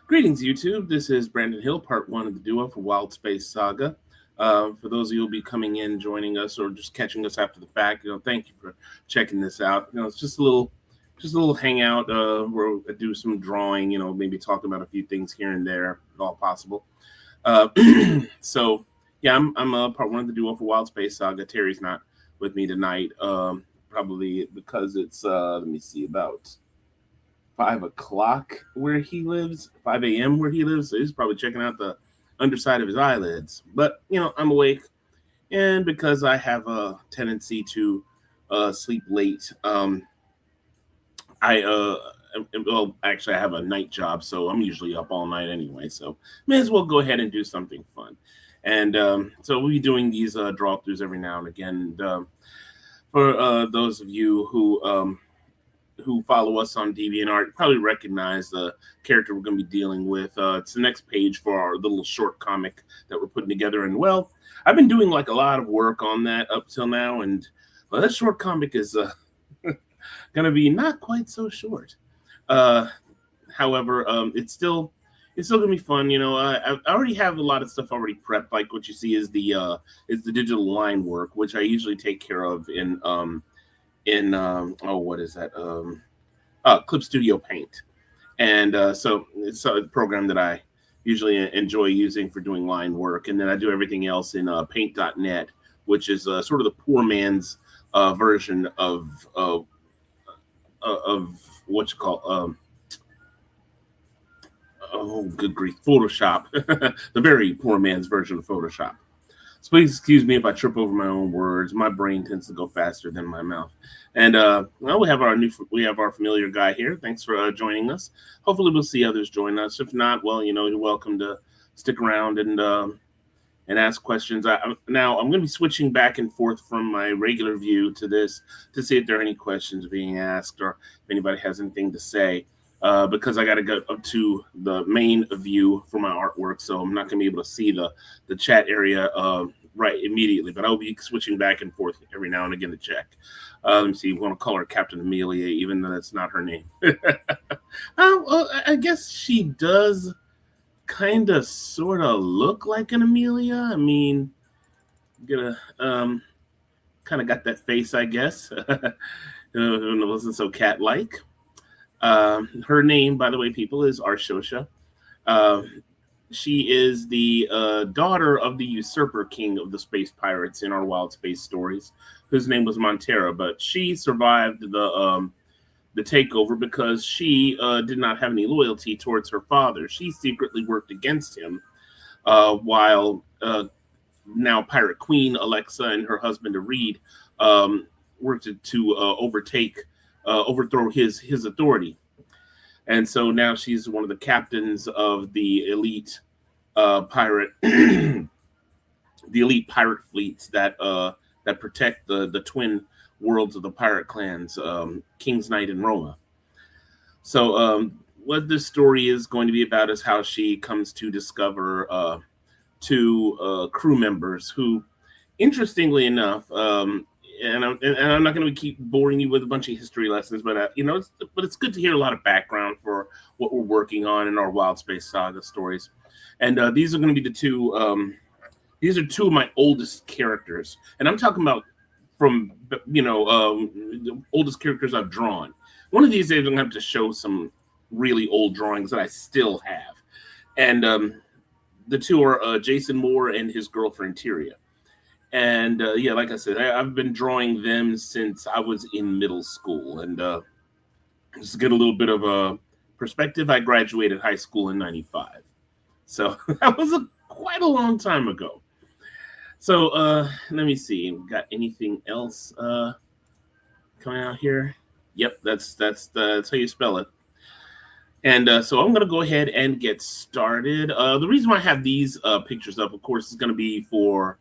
Greetings, YouTube. This is Brandon Hill, part one of the duo for Wild Space Saga. For those of you who will be coming in, joining us, or just catching us after the fact, thank you for checking this out. It's just a little hangout where I do some drawing. Maybe talk about a few things here and there, if all possible. Uh, so, yeah, I'm part one of the duo for Wild Space Saga. Terry's not with me tonight, probably because it's let me see, about 5 o'clock where he lives, 5 a.m. where he lives. So he's probably checking out the underside of his eyelids. But, I'm awake. And because I have a tendency to sleep late, actually, I have a night job. So I'm usually up all night anyway. So may as well go ahead and do something fun. And so we'll be doing these draw throughs every now and again. And, for those of you who follow us on DeviantArt probably recognize the character we're going to be dealing with. It's the next page for our little short comic that we're putting together. And, well, I've been doing like a lot of work on that up till now. And, well, that short comic is going to be not quite so short. However, it's still gonna be fun. I already have a lot of stuff already prepped. Like what you see is the digital line work, which I usually take care of in what is that, Clip Studio Paint. And so it's a program that I usually enjoy using for doing line work. And then I do everything else in paint.net, which is sort of the poor man's version of what you call oh, good grief, Photoshop. The very poor man's version of Photoshop. So please excuse me if I trip over my own words. My brain tends to go faster than my mouth. And well, we have our familiar guy here. Thanks for joining us. Hopefully, we'll see others join us. If not, well, you're welcome to stick around and ask questions. Now I'm going to be switching back and forth from my regular view to this to see if there are any questions being asked or if anybody has anything to say. Because I got to go up to the main view for my artwork, so I'm not going to be able to see the chat area right immediately. But I'll be switching back and forth every now and again to check. Let me see. We want to call her Captain Amelia, even though that's not her name. Well, I guess she does kind of sort of look like an Amelia. I mean, gonna kind of got that face, I guess. It wasn't so cat-like. Her name, by the way, people, is Arshosha. Uh, she is the daughter of the usurper king of the space pirates in our Wild Space stories, whose name was Montera. But she survived the takeover because she did not have any loyalty towards her father. She secretly worked against him, while now Pirate Queen Alexa and her husband Reed worked to overthrow his authority. And so now she's one of the captains of the elite pirate the elite pirate fleets that protect the twin worlds of the pirate clans, King's Knight and Roma. So what this story is going to be about is how she comes to discover two crew members who, interestingly enough, and I'm not going to keep boring you with a bunch of history lessons, but it's good to hear a lot of background for what we're working on in our Wild Space Saga stories. And these are going to be the two. These are two of my oldest characters, and I'm talking about from the oldest characters I've drawn. One of these days, I'm going to have to show some really old drawings that I still have, and the two are Jason Moore and his girlfriend Tyria. And yeah, like I said, I've been drawing them since I was in middle school. And just to get a little bit of a perspective, I graduated high school in '95, so that was quite a long time ago. So let me see. Got anything else coming out here? Yep, that's how you spell it. And so I'm going to go ahead and get started. The reason why I have these pictures up, of course, is going to be for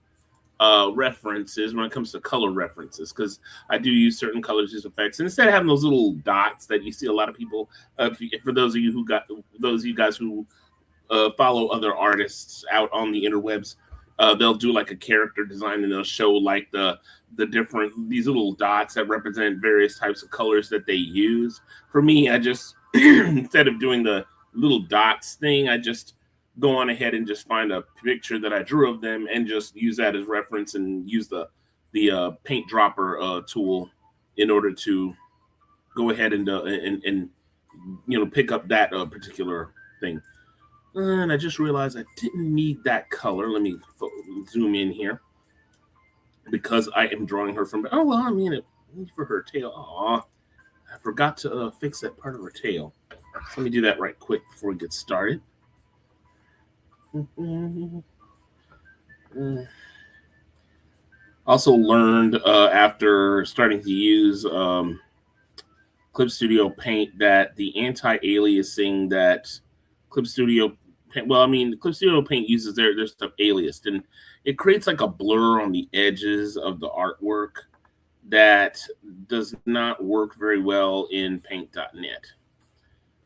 references when it comes to color references, because I do use certain colors as effects. And instead of having those little dots that you see a lot of people, for those of you guys who follow other artists out on the interwebs, they'll do like a character design and they'll show like the different these little dots that represent various types of colors that they use. For me, I just instead of doing the little dots thing, I just go on ahead and just find a picture that I drew of them and just use that as reference and use the paint dropper tool in order to go ahead and pick up that particular thing. And I just realized I didn't need that color. Let me zoom in here because I am drawing her from. Oh well, I mean it for her tail. Aw, I forgot to fix that part of her tail. So let me do that right quick before we get started. Also learned after starting to use Clip Studio Paint that the anti-aliasing that Clip Studio Paint, well, I mean, Clip Studio Paint uses their stuff aliased, and it creates like a blur on the edges of the artwork that does not work very well in Paint.net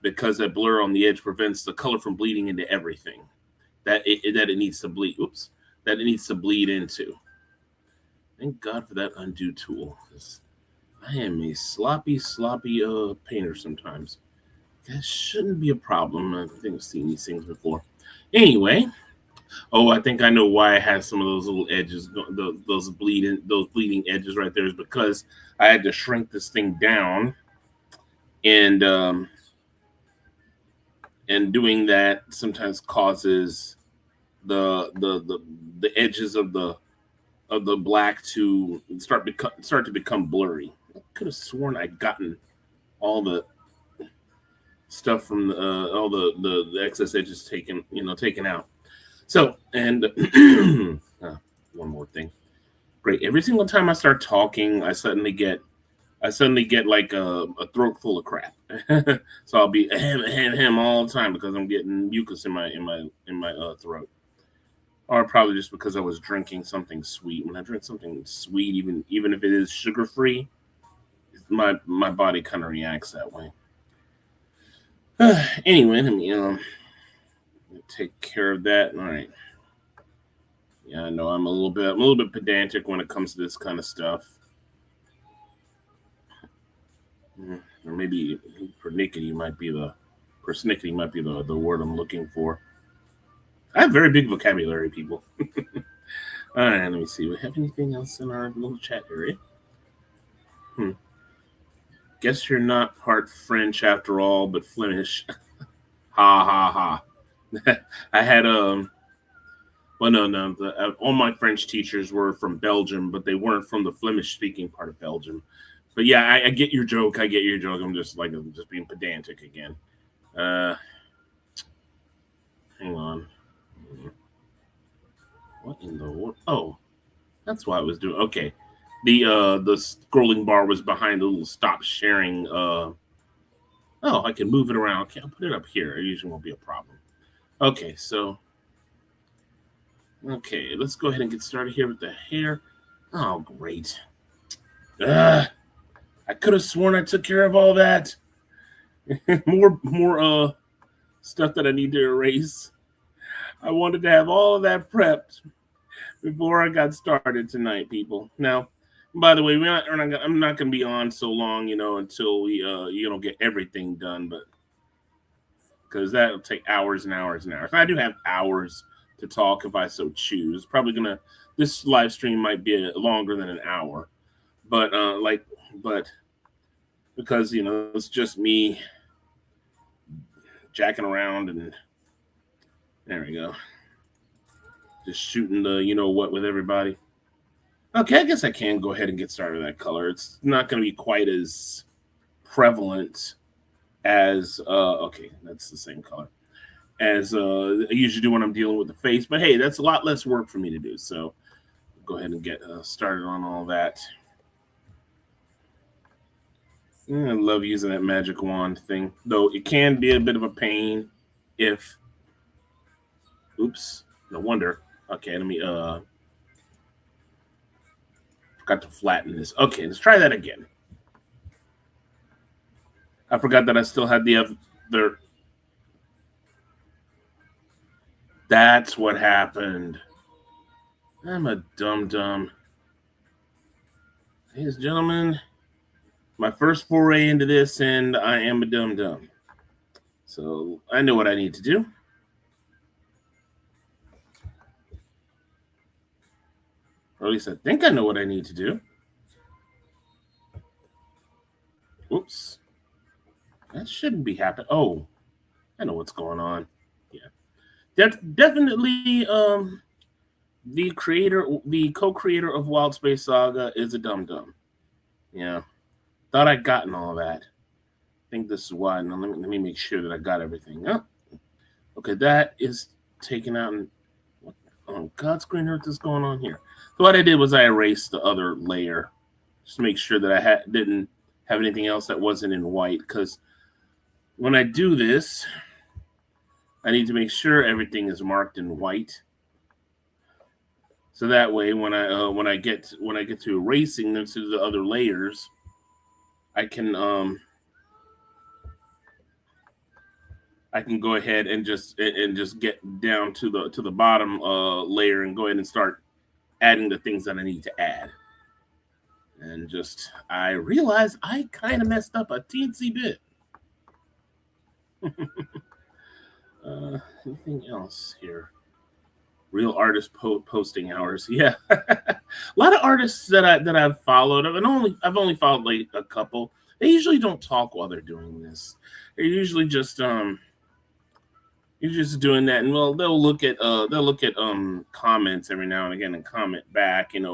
because that blur on the edge prevents the color from bleeding into everything that it needs to bleed. Oops, that it needs to bleed into. Thank God for that undo tool. I am a sloppy painter sometimes. That shouldn't be a problem. I think I've seen these things before. Anyway, I think I know why I have some of those little edges, those bleeding edges right there, is because I had to shrink this thing down, and doing that sometimes causes the edges of the black to start to become blurry. I could have sworn I'd gotten all the stuff from all the excess edges taken out. So, and one more thing. Great. Every single time I start talking, I suddenly get like a throat full of crap. So I'll be ahem all the time because I'm getting mucus in my throat. Or probably just because I was drinking something sweet. When I drink something sweet, even if it is sugar free, my body kind of reacts that way. Anyway, let me take care of that. All right. Yeah, I know I'm a little bit pedantic when it comes to this kind of stuff. Or maybe persnickety might be the word I'm looking for. I have very big vocabulary, people. All right, let me see. We have anything else in our little chat area? Guess you're not part French after all, but Flemish. Ha ha ha. I had well, no. All my French teachers were from Belgium, but they weren't from the Flemish-speaking part of Belgium. But yeah, I get your joke. I'm just being pedantic again. Hang on. What in the world? Oh, that's why I was doing. Okay, the scrolling bar was behind the little stop sharing. I can move it around. Okay, I'll put it up here. It usually won't be a problem. Okay, so. Okay, let's go ahead and get started here with the hair. Oh, great. I could have sworn I took care of all that. more stuff that I need to erase. I wanted to have all of that prepped before I got started tonight, people. Now, by the way, I'm not going to be on so long, until we get everything done, but because that'll take hours and hours and hours. I do have hours to talk if I so choose. This live stream might be longer than an hour, but because it's just me jacking around, and there we go, just shooting the what with everybody. Okay, I guess I can go ahead and get started with that color. It's not going to be quite as prevalent as okay, that's the same color as I usually do when I'm dealing with the face. But hey, that's a lot less work for me to do. So go ahead and get started on all that. I love using that magic wand thing, though it can be a bit of a pain if. Oops, no wonder. Okay, let me forgot to flatten this. Okay, let's try that again. I forgot that I still had the other. That's what happened. I'm a dum-dum. Ladies and gentlemen, my first foray into this, and I am a dum-dum. So I know what I need to do. Or at least I think I know what I need to do. Oops. That shouldn't be happening. Oh, I know what's going on. Yeah. That's definitely the co-creator of Wild Space Saga is a dum dum. Yeah. Thought I'd gotten all that. I think this is why. Now let me make sure that I got everything. Oh, okay, that is taken out. And what on God's green earth is going on here? So what I did was I erased the other layer, just to make sure that didn't have anything else that wasn't in white. Because when I do this, I need to make sure everything is marked in white. So that way, when I get to erasing them to the other layers, I can I can go ahead and just get down to the bottom layer and go ahead and start adding the things that I need to add. And just I realized I kind of messed up a teensy bit. Anything else here? Real artist posting hours. Yeah, a lot of artists that I've followed, I've only followed like a couple. They usually don't talk while they're doing this. They're usually just you're just doing that, and well, they'll look at comments every now and again and comment back. Take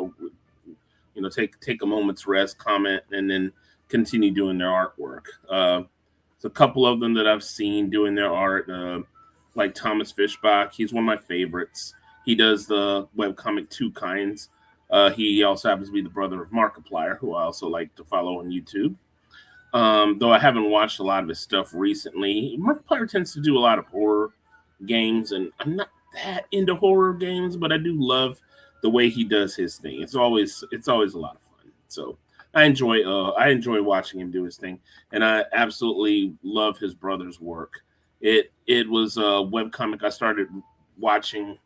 a moment's rest, comment, and then continue doing their artwork. There's a couple of them that I've seen doing their art, like Thomas Fishbach. He's one of my favorites. He does the webcomic Two Kinds. He also happens to be the brother of Markiplier, who I also like to follow on YouTube. Though I haven't watched a lot of his stuff recently. Markiplier tends to do a lot of horror games, and I'm not that into horror games, but I do love the way he does his thing. It's always a lot of fun. So I enjoy watching him do his thing, and I absolutely love his brother's work. It was a webcomic I started watching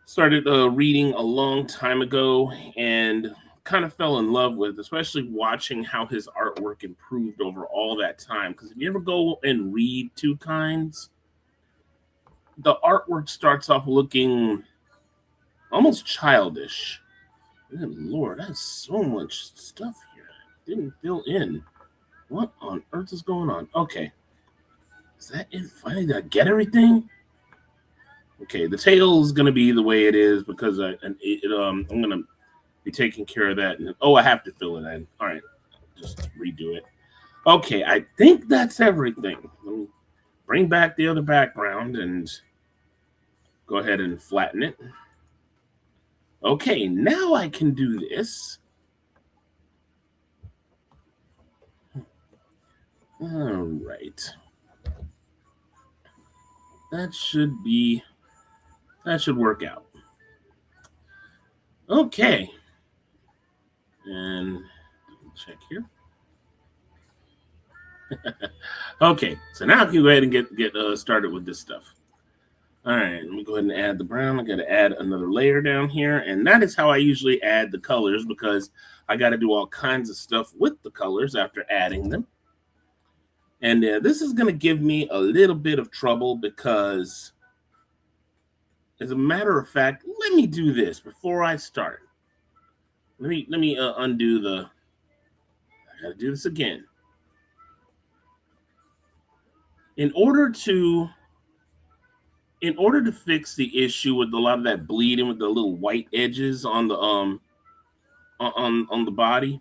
started reading a long time ago, and kind of fell in love with, especially watching how his artwork improved over all that time. Because if you ever go and read Two Kinds, the artwork starts off looking almost childish. Good Lord, that's so much stuff here. I didn't fill in. What on earth is going on? Okay. Is that it? Finally, did I get everything? Okay, the tail is gonna be the way it is because I'm gonna be taking care of that. And oh, I have to fill it in. All right, just redo it. Okay, I think that's everything. Let me bring back the other background and go ahead and flatten it. Okay, now I can do this. All right. That should work out. Okay. And check here. Okay, so now I can go ahead and get started with this stuff. All right, let me go ahead and add the brown. I got to add another layer down here, and that is how I usually add the colors because I got to do all kinds of stuff with the colors after adding them. And this is going to give me a little bit of trouble because, as a matter of fact, let me do this before I start. Let me undo the. I got to do this again. In order to fix the issue with a lot of that bleeding with the little white edges on the on the body,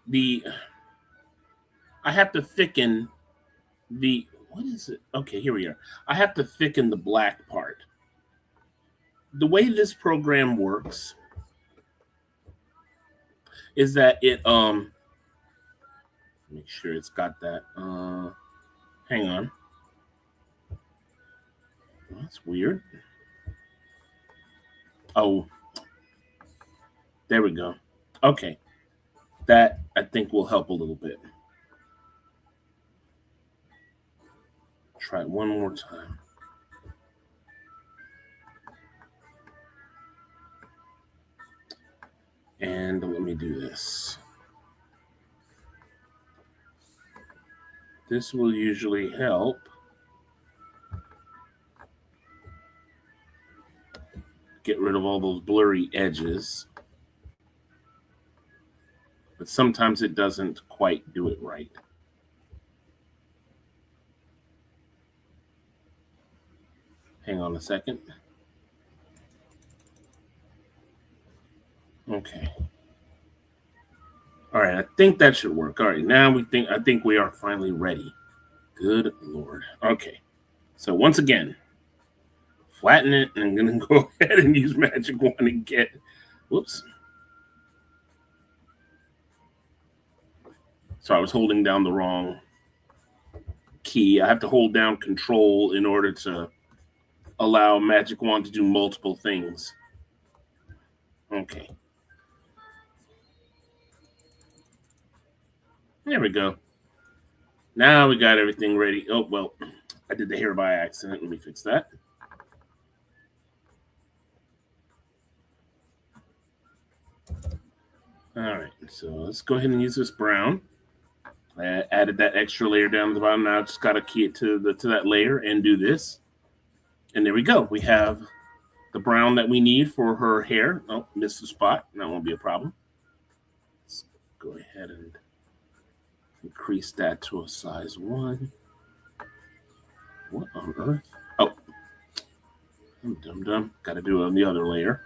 the I have to thicken the what is it? Okay, here we are. I have to thicken the black part. The way this program works is that it make sure it's got that hang on. That's weird. Oh, there we go. Okay. That I think will help a little bit. Try it one more time. And let me do this. This will usually help get rid of all those blurry edges. But sometimes it doesn't quite do it right. Hang on a second. Okay. All right, I think that should work. All right, now I think we are finally ready. Good Lord. Okay. So once again, flatten it, and I'm gonna go ahead and use magic wand and get. Whoops. So I was holding down the wrong key. I have to hold down control in order to allow magic wand to do multiple things. Okay. There we go. Now we got everything ready. Oh, well, I did the hair by accident. Let me fix that. All right, so let's go ahead and use this brown. I added that extra layer down at the bottom. Now I just got to key it to that layer and do this. And there we go. We have the brown that we need for her hair. Oh, missed a spot. That won't be a problem. Let's go ahead and increase that to a size 1. What on earth? Oh, I'm dumb. Got to do it on the other layer.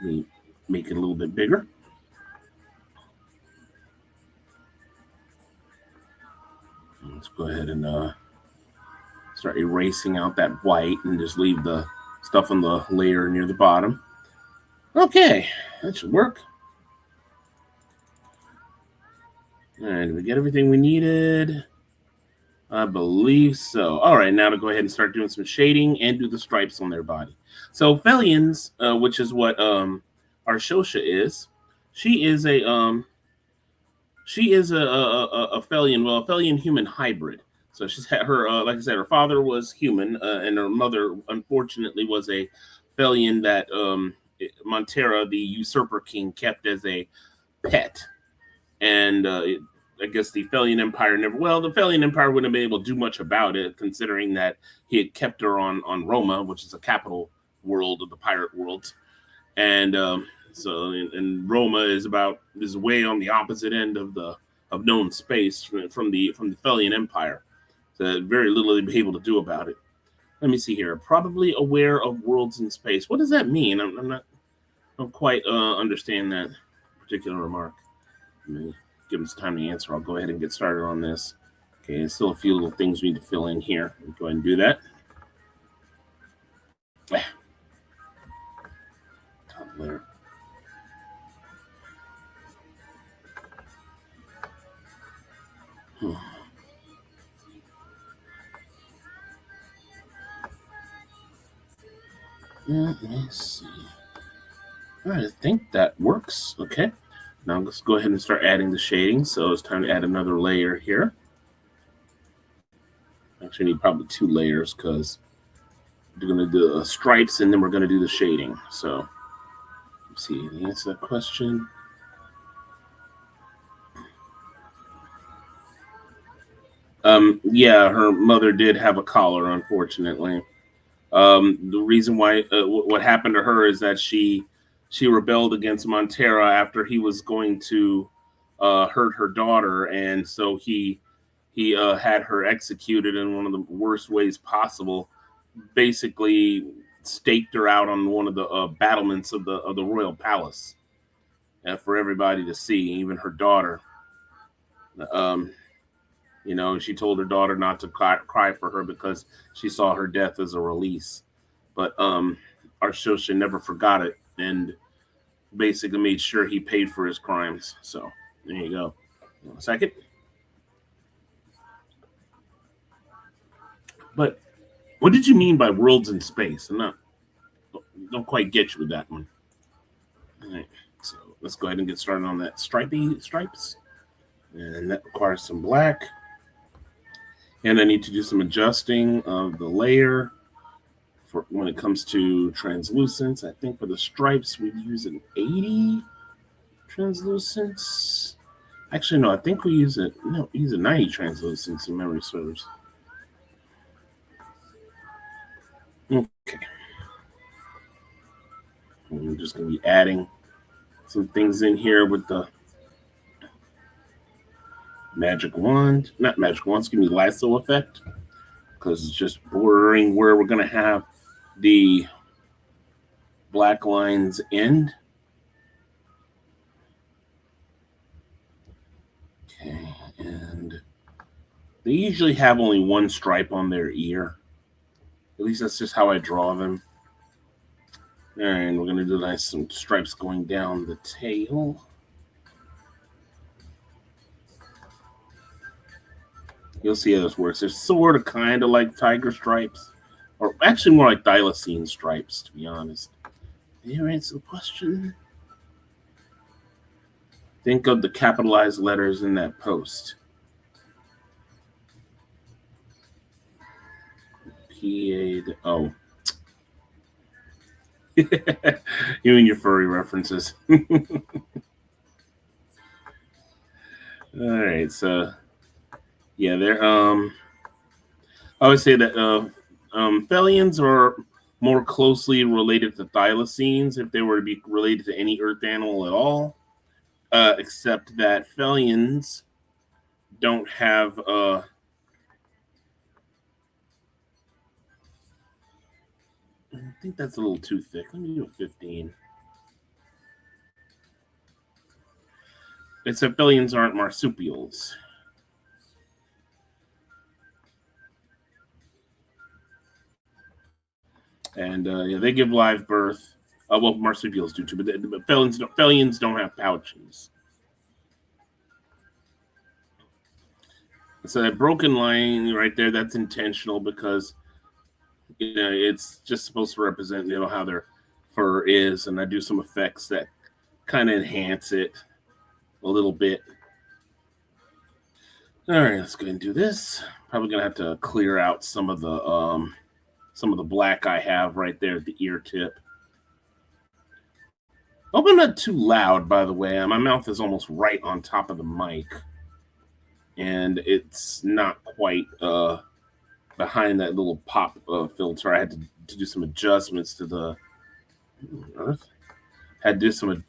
Let me make it a little bit bigger. Let's go ahead and start erasing out that white and just leave the stuff on the layer near the bottom. Okay, that should work. All right, did we get everything we needed? I believe so. All right, now to go ahead and start doing some shading and do the stripes on their body. So Felians, which is what our Shosha is, she is a Felian, well, a Felian human hybrid. So she's had her, like I said, her father was human, and her mother, unfortunately, was a Felian that Montera, the usurper king, kept as a pet. And I guess the Felian Empire the Felian Empire wouldn't have been able to do much about it, considering that he had kept her on Roma, which is a capital world of the pirate world. And so and Roma is way on the opposite end of known space from the Felian Empire. So very little to be able to do about it. Let me see here. Probably aware of worlds in space. What does that mean? I don't quite understand that particular remark. Let me give him some time to answer. I'll go ahead and get started on this. Okay, there's still a few little things we need to fill in here. We'll go ahead and do that. Top layer. Let me see. All right, I think that works. Okay. Now let's go ahead and start adding the shading. So it's time to add another layer here. Actually, need probably 2 layers because we're going to do the stripes and then we're going to do the shading. So let's see, the answer to that question. Yeah, her mother did have a collar, unfortunately. The reason why what happened to her is that she rebelled against Montera after he was going to hurt her daughter, and so he had her executed in one of the worst ways possible. Basically, staked her out on one of the battlements of the royal palace, for everybody to see, even her daughter. She told her daughter not to cry for her because she saw her death as a release. But Arshosha never forgot it and basically made sure he paid for his crimes. So there you go. One second. But what did you mean by worlds in space? Don't quite get you with that one. All right. So let's go ahead and get started on that stripes. And that requires some black. And I need to do some adjusting of the layer for when it comes to translucence. I think for the stripes, we'd use an 80 translucence. Actually, no, I think we use it. No, we use a 90 translucency memory serves. Okay. I'm just going to be adding some things in here with the magic wand. Not magic wand, excuse me, lasso effect. Because it's just bordering where we're going to have the black lines end. Okay, and they usually have only one stripe on their ear. At least that's just how I draw them. And we're going to do some stripes going down the tail. You'll see how this works. They're sort of kind of like tiger stripes, or actually more like thylacine stripes, to be honest. Here answer the question. Think of the capitalized letters in that post. P-A-O. You and your furry references. All right, so yeah, they're I would say that Thelians are more closely related to thylacines if they were to be related to any earth animal at all, except that Thelians don't have I think that's a little too thick. Let me do a 15. Except Thelians aren't marsupials. And yeah, they give live birth. Well, marsupials do too, but Thelians don't have pouches. So that broken line right there, that's intentional because it's just supposed to represent how their fur is, and I do some effects that kind of enhance it a little bit. All right, let's go ahead and do this. Probably gonna have to clear out some of the black I have right there at the ear tip. Hope I'm not too loud, by the way. My mouth is almost right on top of the mic, and it's not quite behind that little pop filter. I had to do some adjustments to the earth. Had to do some.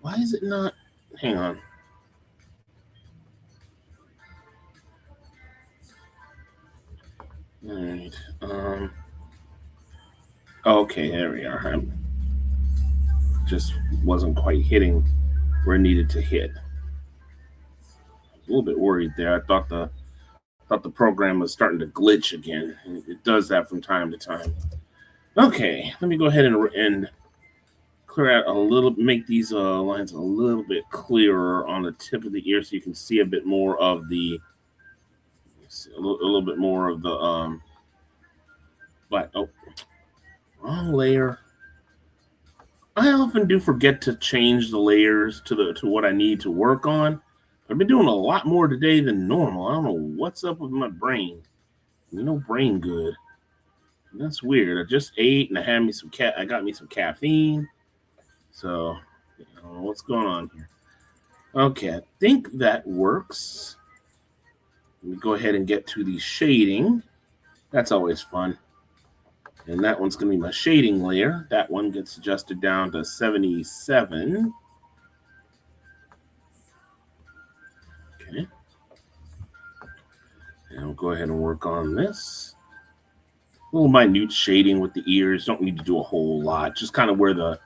Why is it not? Hang on. All right. Okay, there we are. I just wasn't quite hitting where it needed to hit. A little bit worried there. I thought the program was starting to glitch again. It does that from time to time. Okay, let me go ahead and clear out a little, make these lines a little bit clearer on the tip of the ear so you can see a bit more of the, a little bit more of the black. Oh, wrong layer. I often do forget to change the layers to what I need to work on. I've been doing a lot more today than normal. I don't know what's up with my brain. Brain good. That's weird. I just ate and I had me some I got me some caffeine. So, I don't know what's going on here. Okay, I think that works. Let me go ahead and get to the shading. That's always fun. And that one's going to be my shading layer. That one gets adjusted down to 77. Okay. And we'll go ahead and work on this. A little minute shading with the ears. Don't need to do a whole lot. Just kind of where the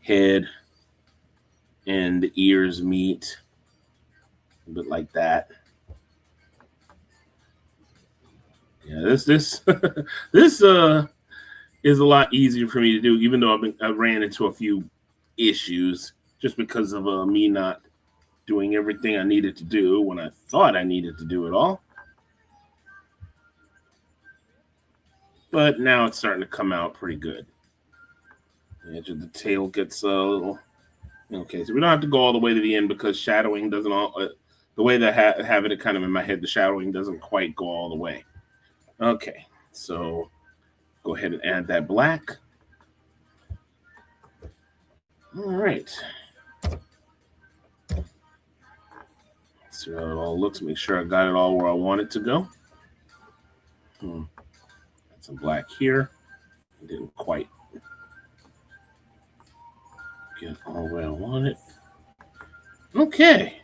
head and the ears meet. A bit like that. Yeah, this this is a lot easier for me to do, even though I ran into a few issues just because of me not doing everything I needed to do when I thought I needed to do it all. But now it's starting to come out pretty good. The edge of the tail gets a little. Okay, so we don't have to go all the way to the end because shadowing doesn't the way that I have it kind of in my head, the shadowing doesn't quite go all the way. Okay, so go ahead and add that black. All right. See how it all looks. Make sure I got it all where I want it to go. Got some black here. Didn't quite get all the way I want it. Okay.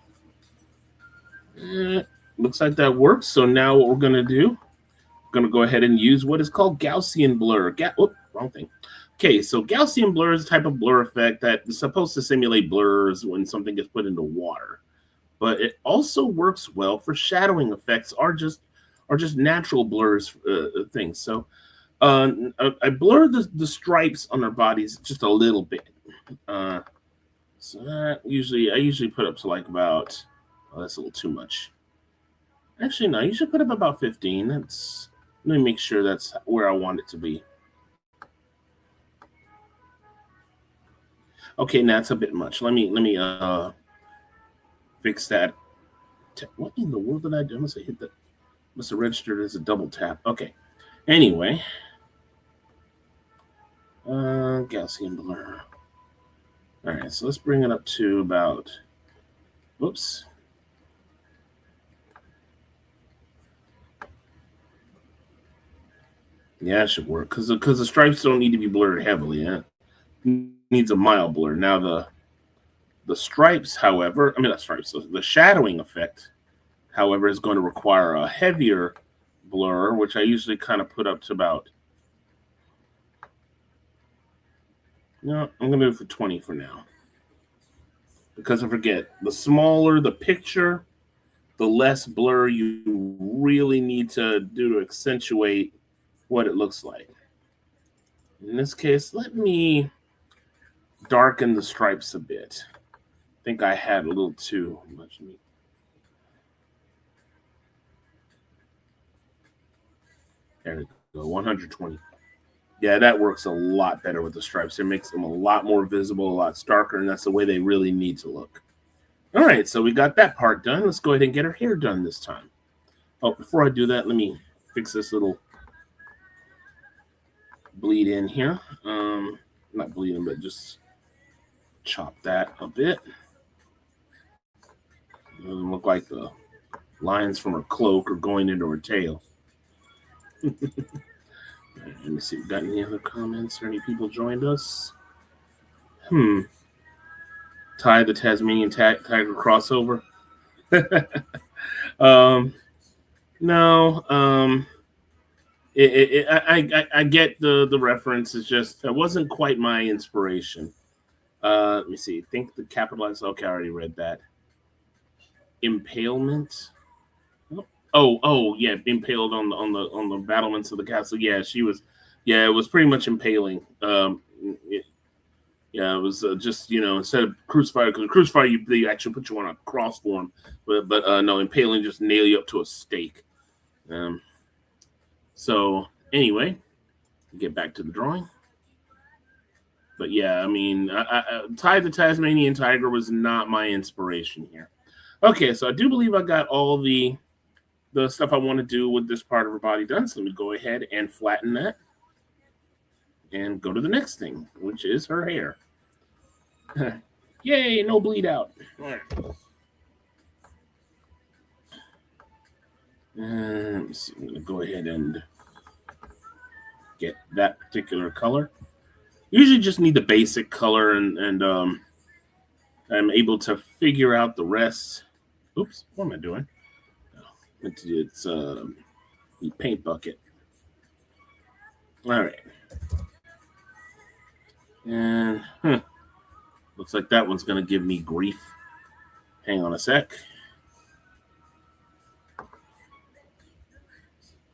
Looks like that works. So now what we're going to do, we're going to go ahead and use what is called Gaussian blur. Wrong thing. Okay, so Gaussian blur is a type of blur effect that is supposed to simulate blurs when something gets put into water. But it also works well for shadowing effects or just natural blurs things. So I blur the stripes on our bodies just a little bit. So that I usually put up to like about, that's a little too much. Actually, no, you should put up about 15. Let me make sure that's where I want it to be. Okay, now it's a bit much. Let me fix that. What in the world did I do? I must have hit that. Must have registered as a double tap. Okay. Anyway. Gaussian blur. All right, so let's bring it up to about, whoops. Yeah, it should work because the stripes don't need to be blurred heavily. It needs a mild blur. Now the stripes, however, the shadowing effect, however, is going to require a heavier blur, which I usually kind of put up to about, no, I'm going to do it for 20 for now. Because I forget, the smaller the picture, the less blur you really need to do to accentuate what it looks like. In this case, let me darken the stripes a bit. I think I had a little too much meat. There we go, 120. Yeah, that works a lot better with the stripes. It makes them a lot more visible, a lot starker, and that's the way they really need to look. All right, so we got that part done. Let's go ahead and get her hair done this time. Oh, before I do that, let me fix this little bleed in here. Not bleeding, but just chop that a bit. It doesn't look like the lines from her cloak are going into her tail. Let me see if we've got any other comments or any people joined us. Ty the Tasmanian Tiger crossover. No. I get the reference. It's just it wasn't quite my inspiration. Let me see. Think the capitalized. Okay, I already read that. Impalement. Oh, yeah, impaled on the battlements of the castle. Yeah, she was. Yeah, it was pretty much impaling. It was just instead of crucify, because crucify they actually put you on a cross form, but no, impaling just nail you up to a stake. So anyway, get back to the drawing. But yeah, I mean, Ty the Tasmanian Tiger was not my inspiration here. Okay, so I do believe I got all the stuff I want to do with this part of her body done. So let me go ahead and flatten that and go to the next thing, which is her hair. Yay, no bleed out. All right. Let me see. I'm going to go ahead and get that particular color. Usually just need the basic color, and I'm able to figure out the rest. Oops, what am I doing? It's the paint bucket. All right. And looks like that one's going to give me grief. Hang on a sec.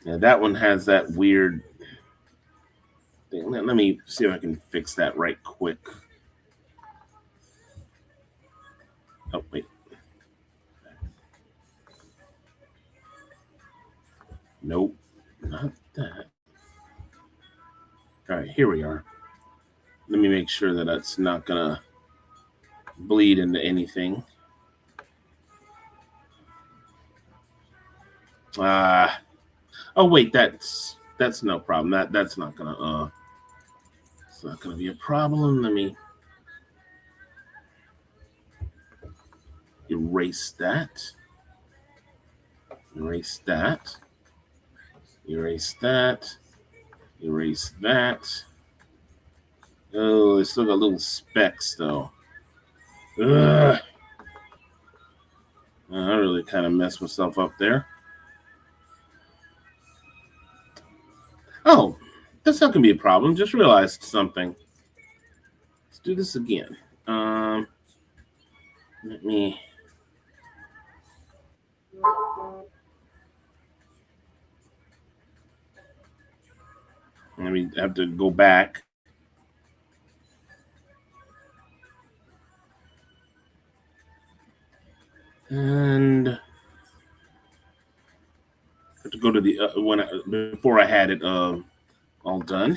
Yeah, that one has that weird thing. Let me see if I can fix that right quick. Oh, wait. Nope, not that. All right, here we are. Let me make sure that that's not going to bleed into anything. Oh wait, that's no problem. That's not gonna it's not gonna be a problem. Let me erase that. Erase that. Erase that. Erase that. Oh, it's still got little specks though. Ugh. I really kind of messed myself up there. Oh, that's not gonna be a problem. Just realized something. Let's do this again. Let me. Let me have to go back. And have to go to the before I had it all done.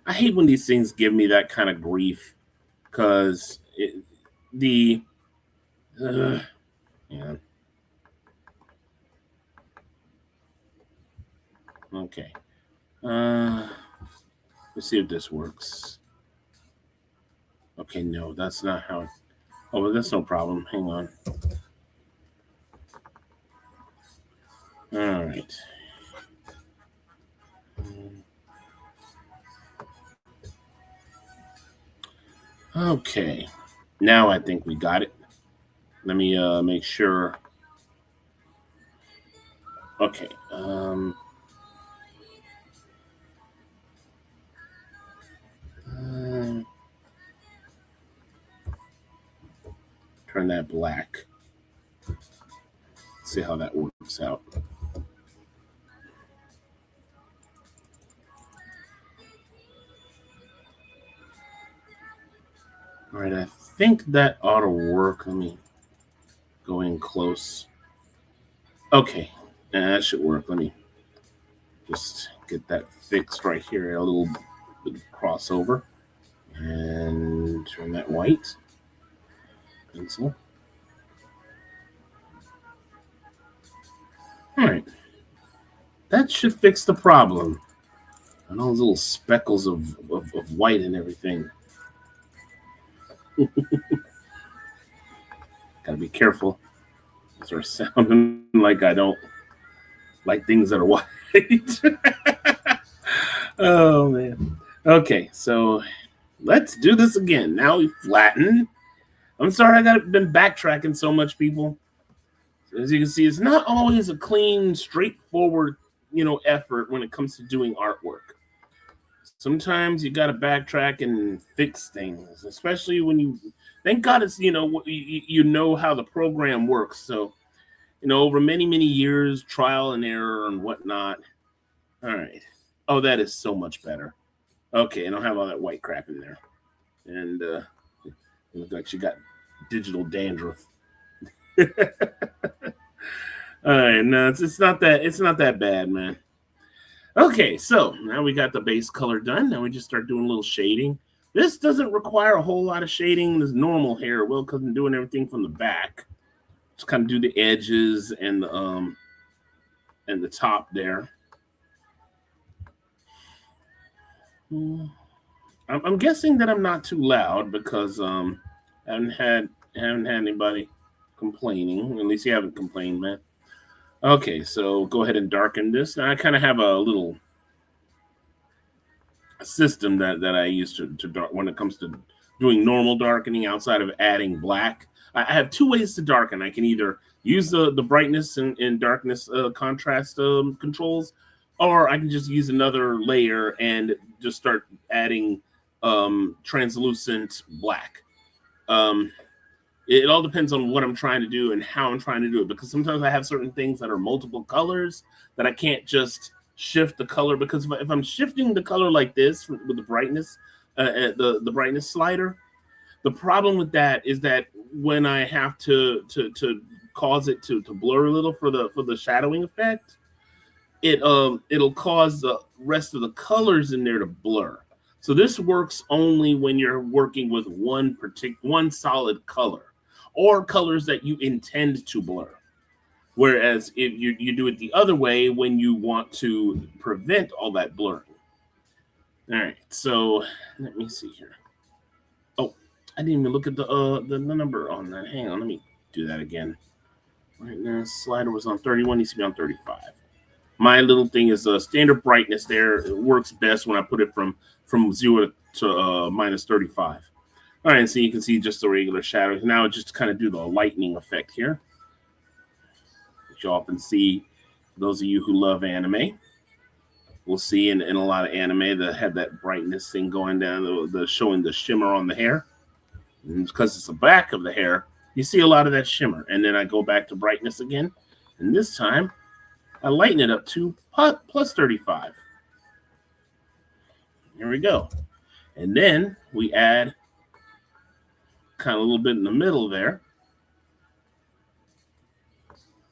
I hate when these things give me that kind of grief because the yeah. Okay. Let's see if this works. Okay, no, that's not how it. Oh, well, that's no problem. Hang on. All right. Okay. Now I think we got it. Let me make sure. Okay. Turn that black. See how that works out. All right, I think that ought to work. Let me go in close. Okay, that should work. Let me just get that fixed right here. A little bit of crossover. And turn that white. Pencil. All right. That should fix the problem. And all those little speckles of white and everything. Gotta be careful. Those are sounding like I don't like things that are white. Oh, man. Okay, so let's do this again. Now we flatten. I'm sorry I been backtracking so much, people. As you can see, it's not always a clean, straightforward, effort when it comes to doing artwork. Sometimes you got to backtrack and fix things, especially when you. Thank God it's you know how the program works. So over many years, trial and error and whatnot. All right. Oh, that is so much better. Okay, I don't have all that white crap in there, and it looks like she got digital dandruff. All right, no, it's not that bad, man. Okay, so now we got the base color done. Now we just start doing a little shading. This doesn't require a whole lot of shading. This normal hair will, because I'm doing everything from the back. Just kind of do the edges and the top there. I'm guessing that I'm not too loud because I haven't had anybody complaining. At least you haven't complained, man. Okay, so go ahead and darken this. Now I kind of have a little system that I use to dark when it comes to doing normal darkening outside of adding black. I have two ways to darken. I can either use the brightness and darkness contrast controls, or I can just use another layer and just start adding translucent black. It all depends on what I'm trying to do and how I'm trying to do it, because sometimes I have certain things that are multiple colors that I can't just shift the color, because if I'm shifting the color like this with the brightness, the brightness slider, the problem with that is that when I have to cause it to blur a little for the shadowing effect, it'll cause the rest of the colors in there to blur. So this works only when you're working with one solid color, or colors that you intend to blur. Whereas if you do it the other way, when you want to prevent all that blurring. All right, so let me see here. Oh, I didn't even look at the number on that. Hang on, let me do that again. Right now, slider was on 31. Needs to be on 35. My little thing is standard brightness there. It works best when I put it from 0 to minus 35. All right, so you can see just the regular shadows. Now just to kind of do the lightning effect here, which you often see, those of you who love anime, we'll see in a lot of anime that have that brightness thing going down, the showing the shimmer on the hair. And because it's the back of the hair, you see a lot of that shimmer. And then I go back to brightness again, and this time I lighten it up to plus 35. Here we go. And then we add kind of a little bit in the middle there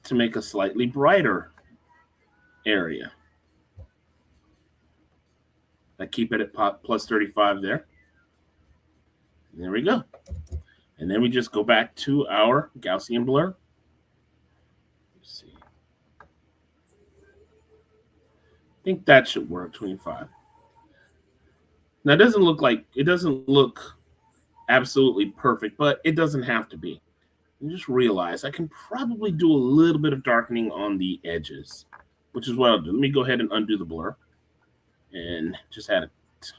to make a slightly brighter area. I keep it at plus 35 there. There we go. And then we just go back to our Gaussian blur. Let's see. I think that should work, 25. Now it doesn't look absolutely perfect, but it doesn't have to be. You just realize I can probably do a little bit of darkening on the edges, which is what I'll do. Let me go ahead and undo the blur and just add a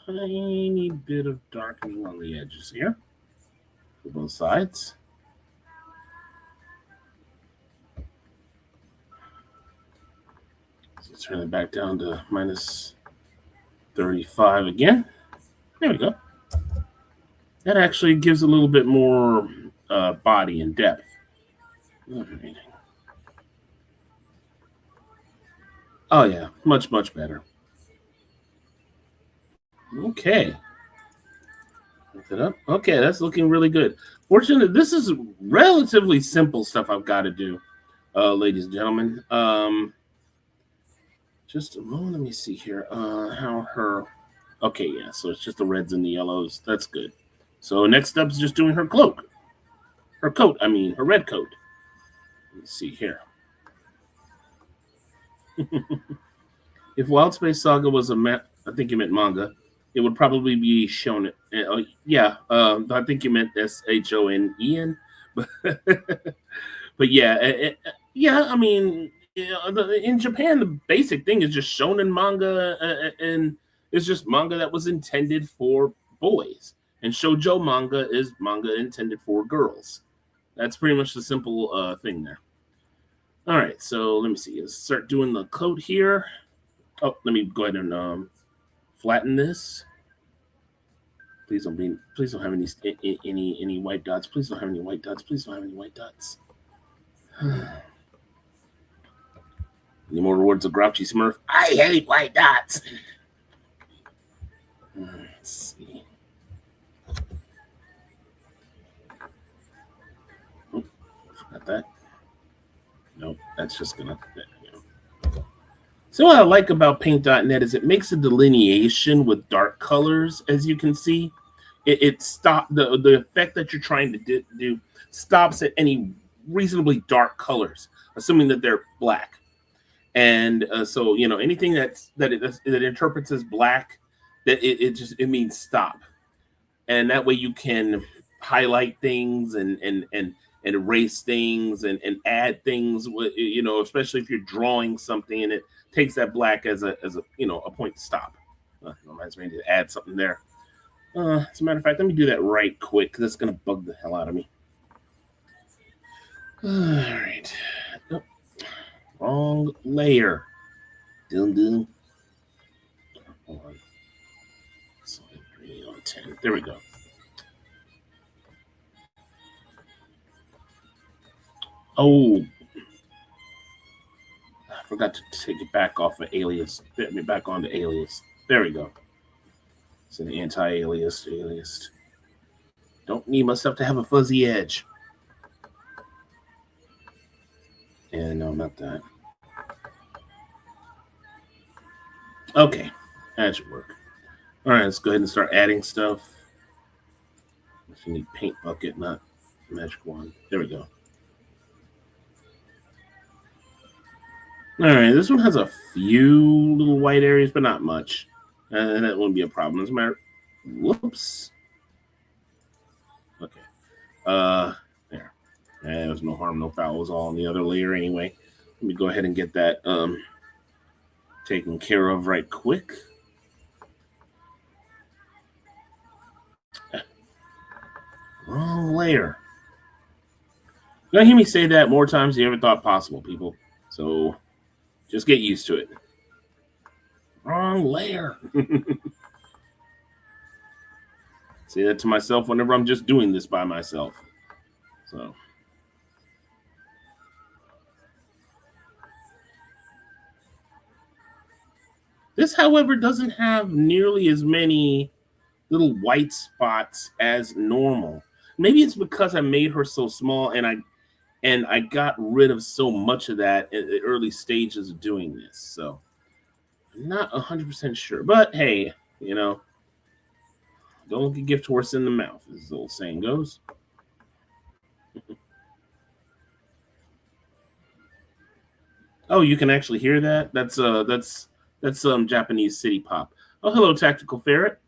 tiny bit of darkening on the edges here for both sides. So turn it back down to minus 35 again. There we go. That actually gives a little bit more body and depth. Right. Oh yeah, much better. Okay. Lift it up. Okay, that's looking really good. Fortunately, this is relatively simple stuff I've got to do, ladies and gentlemen. Just a moment. Let me see here. How her. Okay, yeah. So it's just the reds and the yellows. That's good. So next step is just doing her cloak. Her coat. I mean, her red coat. Let's see here. If Wild Space Saga was I think you meant manga, it would probably be shown. Yeah, I think you meant SHONEN, but yeah, yeah. I mean, in Japan, the basic thing is just shonen manga, and it's just manga that was intended for boys, and shoujo manga is manga intended for girls. That's pretty much the simple thing there. All right, so let me see. Let's start doing the coat here. Oh, let me go ahead and flatten this. Please don't have any white dots. Please don't have any white dots. Please don't have any white dots. Any more words of Grouchy Smurf? I hate white dots. Let's see. Oh, forgot that. Nope, that's just gonna. So what I like about paint.net is it makes a delineation with dark colors, as you can see. It stops the effect that you're trying to do stops at any reasonably dark colors, assuming that they're black. And so anything that interprets as black, that it means stop. And that way you can highlight things and erase things and add things, especially if you're drawing something and it takes that black as a point to stop. Reminds me to add something there. As a matter of fact, let me do that right quick because it's going to bug the hell out of me. All right. Oh, wrong layer. Dun. Hold on. So on 10. There we go. Oh, I forgot to take it back off of alias. Get me back onto alias. There we go. It's an anti-alias. Alias. Don't need my stuff to have a fuzzy edge. And no, not that. Okay, that should work. All right, let's go ahead and start adding stuff. You need paint bucket, not magic wand. There we go. All right, this one has a few little white areas, but not much. And that won't be a problem. As a matter, whoops. Okay. There. there's no harm, no foul. It was all on the other layer anyway. Let me go ahead and get that taken care of right quick. Wrong layer. You're gonna hear me say that more times than you ever thought possible, people. So just get used to it. Wrong layer. Say that to myself whenever I'm just doing this by myself. So this, however, doesn't have nearly as many little white spots as normal. Maybe it's because I made her so small and I got rid of so much of that at the early stages of doing this. So I'm not 100% sure. But hey, don't look a gift horse in the mouth, as the old saying goes. Oh, you can actually hear that? That's some Japanese city pop. Oh, hello, Tactical Ferret.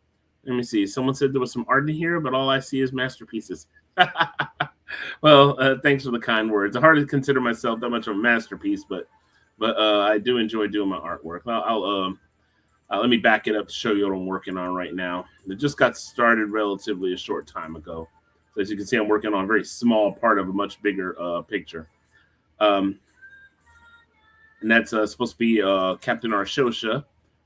Let me see. Someone said there was some art in here, but all I see is masterpieces. Well, thanks for the kind words. It's hard to consider myself that much of a masterpiece, but I do enjoy doing my artwork. Let me back it up to show you what I'm working on right now. It just got started relatively a short time ago. So as you can see, I'm working on a very small part of a much bigger picture. And that's supposed to be Captain Arshosha,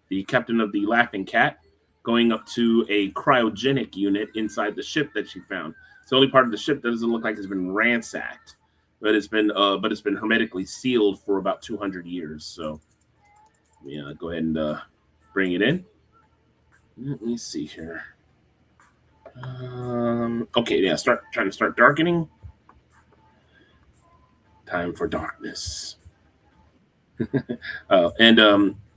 the captain of the Laughing Cat, going up to a cryogenic unit inside the ship that she found. It's the only part of the ship that doesn't look like it's been ransacked, but it's been hermetically sealed for about 200 years. So, yeah, go ahead and bring it in. Let me see here. Okay, yeah, trying to start darkening. Time for darkness.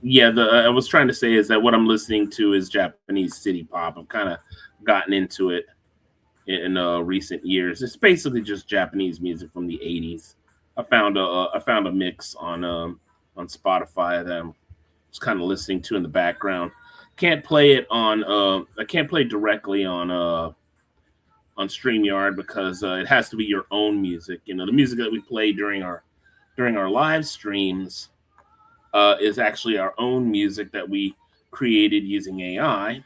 Yeah, I was trying to say is that what I'm listening to is Japanese city pop. I've kind of gotten into it in recent years. It's basically just Japanese music from the '80s. I found a mix on Spotify that I'm just kind of listening to in the background. Can't play it on I can't play directly on StreamYard because it has to be your own music. The music that we play during our live streams is actually our own music that we created using AI.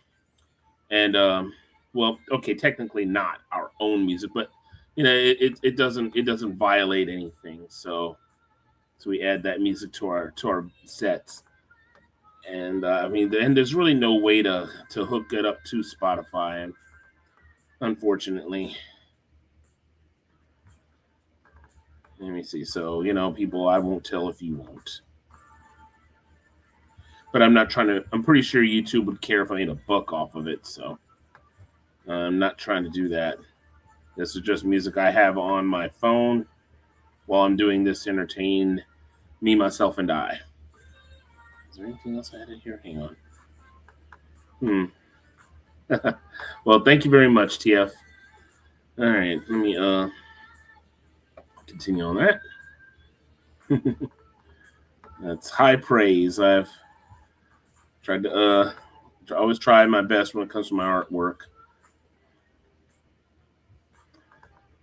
And well, okay, technically not our own music, but it doesn't violate anything. So we add that music to our sets. And I mean, and there's really no way to hook it up to Spotify, and unfortunately. Let me see. So, people, I won't tell if you won't. But I'm not trying to, I'm pretty sure YouTube would care if I made a buck off of it. So I'm not trying to do that. This is just music I have on my phone while I'm doing this to entertain me, myself, and I. Is there anything else I had in here? Hang on. Well, thank you very much, TF. All right, let me continue on that. That's high praise. I've tried to always try my best when it comes to my artwork.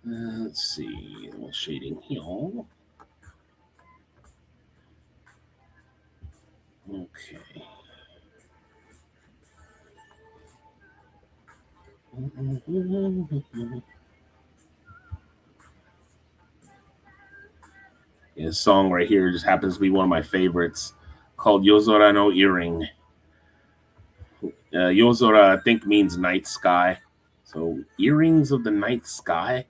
Let's see, a little shading here. Okay. Yeah, this song right here just happens to be one of my favorites, called Yozora no Earring. Yozora, I think, means night sky. So, earrings of the night sky?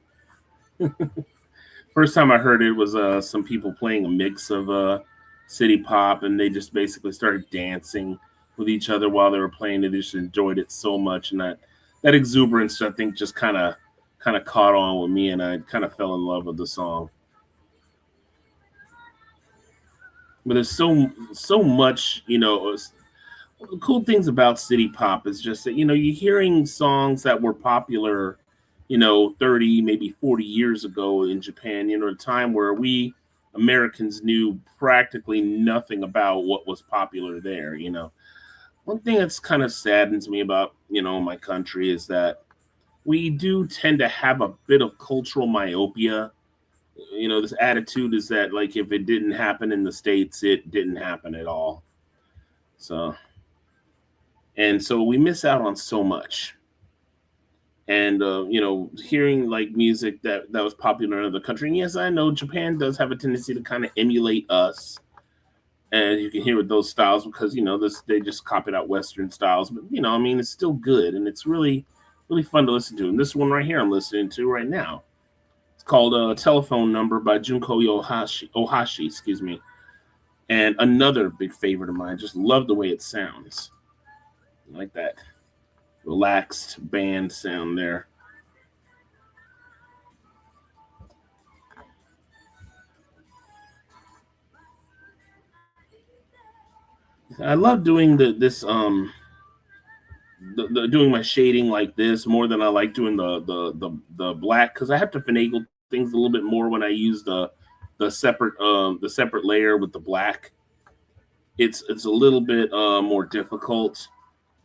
First time I heard it was some people playing a mix of city pop, and they just basically started dancing with each other while they were playing. They just enjoyed it so much, and that exuberance, I think, just kind of caught on with me, and I kind of fell in love with the song. But there's so much, the cool things about city pop is just that you're hearing songs that were popular 30 maybe 40 years ago in Japan, a time where we Americans knew practically nothing about what was popular there. One thing that's kind of saddens me about my country is that we do tend to have a bit of cultural myopia This attitude is that like if it didn't happen in the states, it didn't happen at all. So and so we miss out on so much. And hearing like music that was popular in other country. And yes, I know Japan does have a tendency to kind of emulate us, and you can hear with those styles because this they just copied out Western styles. But I mean, it's still good, and it's really fun to listen to. And this one right here, I'm listening to right now. It's called "Telephone Number" by Junko Ohashi, excuse me. And another big favorite of mine. Just love the way it sounds, like that relaxed band sound there. I love doing this doing my shading like this more than I like doing the black because I have to finagle things a little bit more when I use the separate layer with the black. It's a little bit more difficult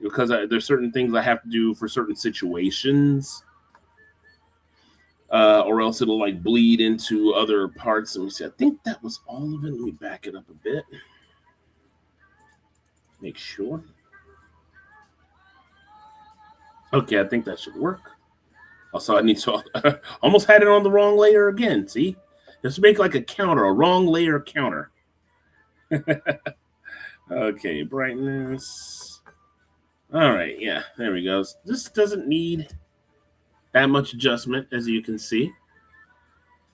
because there's certain things I have to do for certain situations, or else it'll like bleed into other parts. Let me see. I think that was all of it. Let me back it up a bit. Make sure. Okay, I think that should work. Also, I need to almost had it on the wrong layer again. See, just make like a counter, a wrong layer counter. Okay, brightness. All right, yeah, there we go. This doesn't need that much adjustment, as you can see.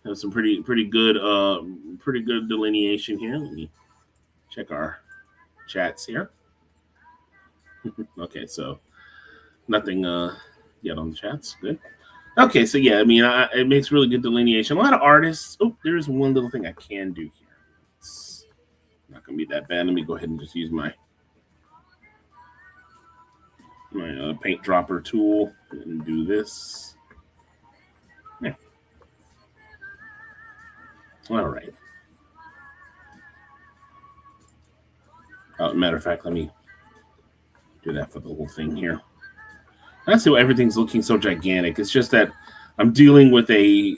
Have some pretty good delineation here. Let me check our chats here. Okay, so nothing yet on the chats. Good. Okay, so yeah, I mean, it makes really good delineation. A lot of artists. Oh, there's one little thing I can do here. It's not gonna be that bad. Let me go ahead and just use my paint dropper tool and do this. Yeah. All right. Matter of fact, let me do that for the whole thing here. That's why everything's looking so gigantic. It's just that I'm dealing with a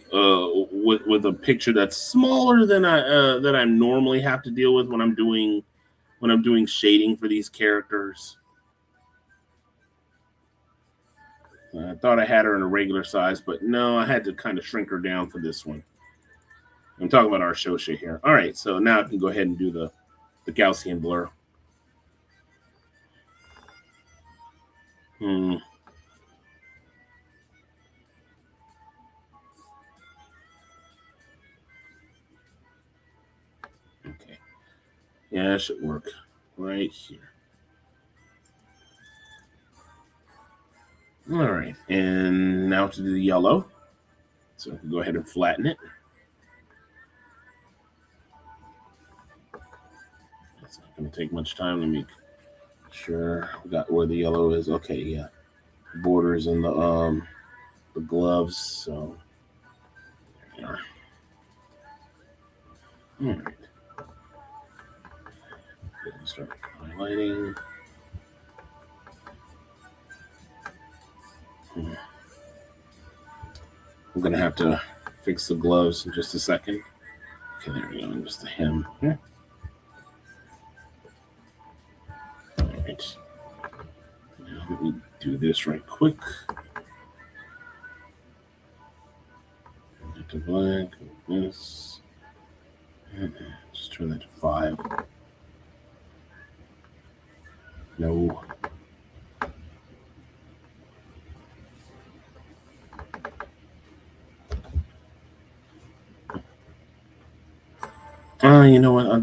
picture that's smaller than I normally have to deal with when I'm doing shading for these characters. I thought I had her in a regular size, but no, I had to kind of shrink her down for this one. I'm talking about our Shosha here. All right, so now I can go ahead and do the Gaussian blur. Hmm. Okay. Yeah, that should work right here. All right, and now to do the yellow. So I can go ahead and flatten it. It's not going to take much time. Let me make sure we got where the yellow is. Okay, yeah, borders and the gloves. So there we are. All right. Start highlighting. I'm gonna have to fix the gloves in just a second. Okay, there we go. Just the hem here. All right. Now let me do this right quick. To black. This. Just turn that to 5. No. You know what? I'll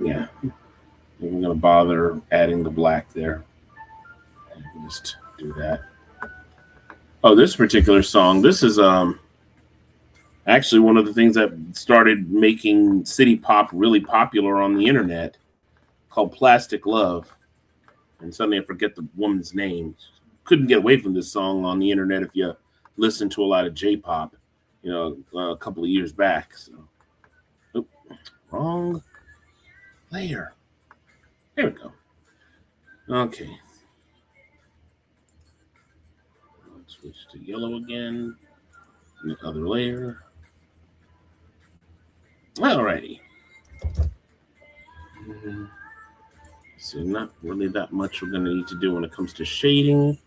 yeah. I'm gonna bother adding the black there. Just do that. Oh, this particular song. This is actually one of the things that started making city pop really popular on the internet, called Plastic Love. And suddenly I forget the woman's name. Couldn't get away from this song on the internet if you listen to a lot of J-pop, a couple of years back. So, wrong layer. There we go. Okay. Let's switch to yellow again. The other layer. Alrighty. So not really that much we're going to need to do when it comes to shading.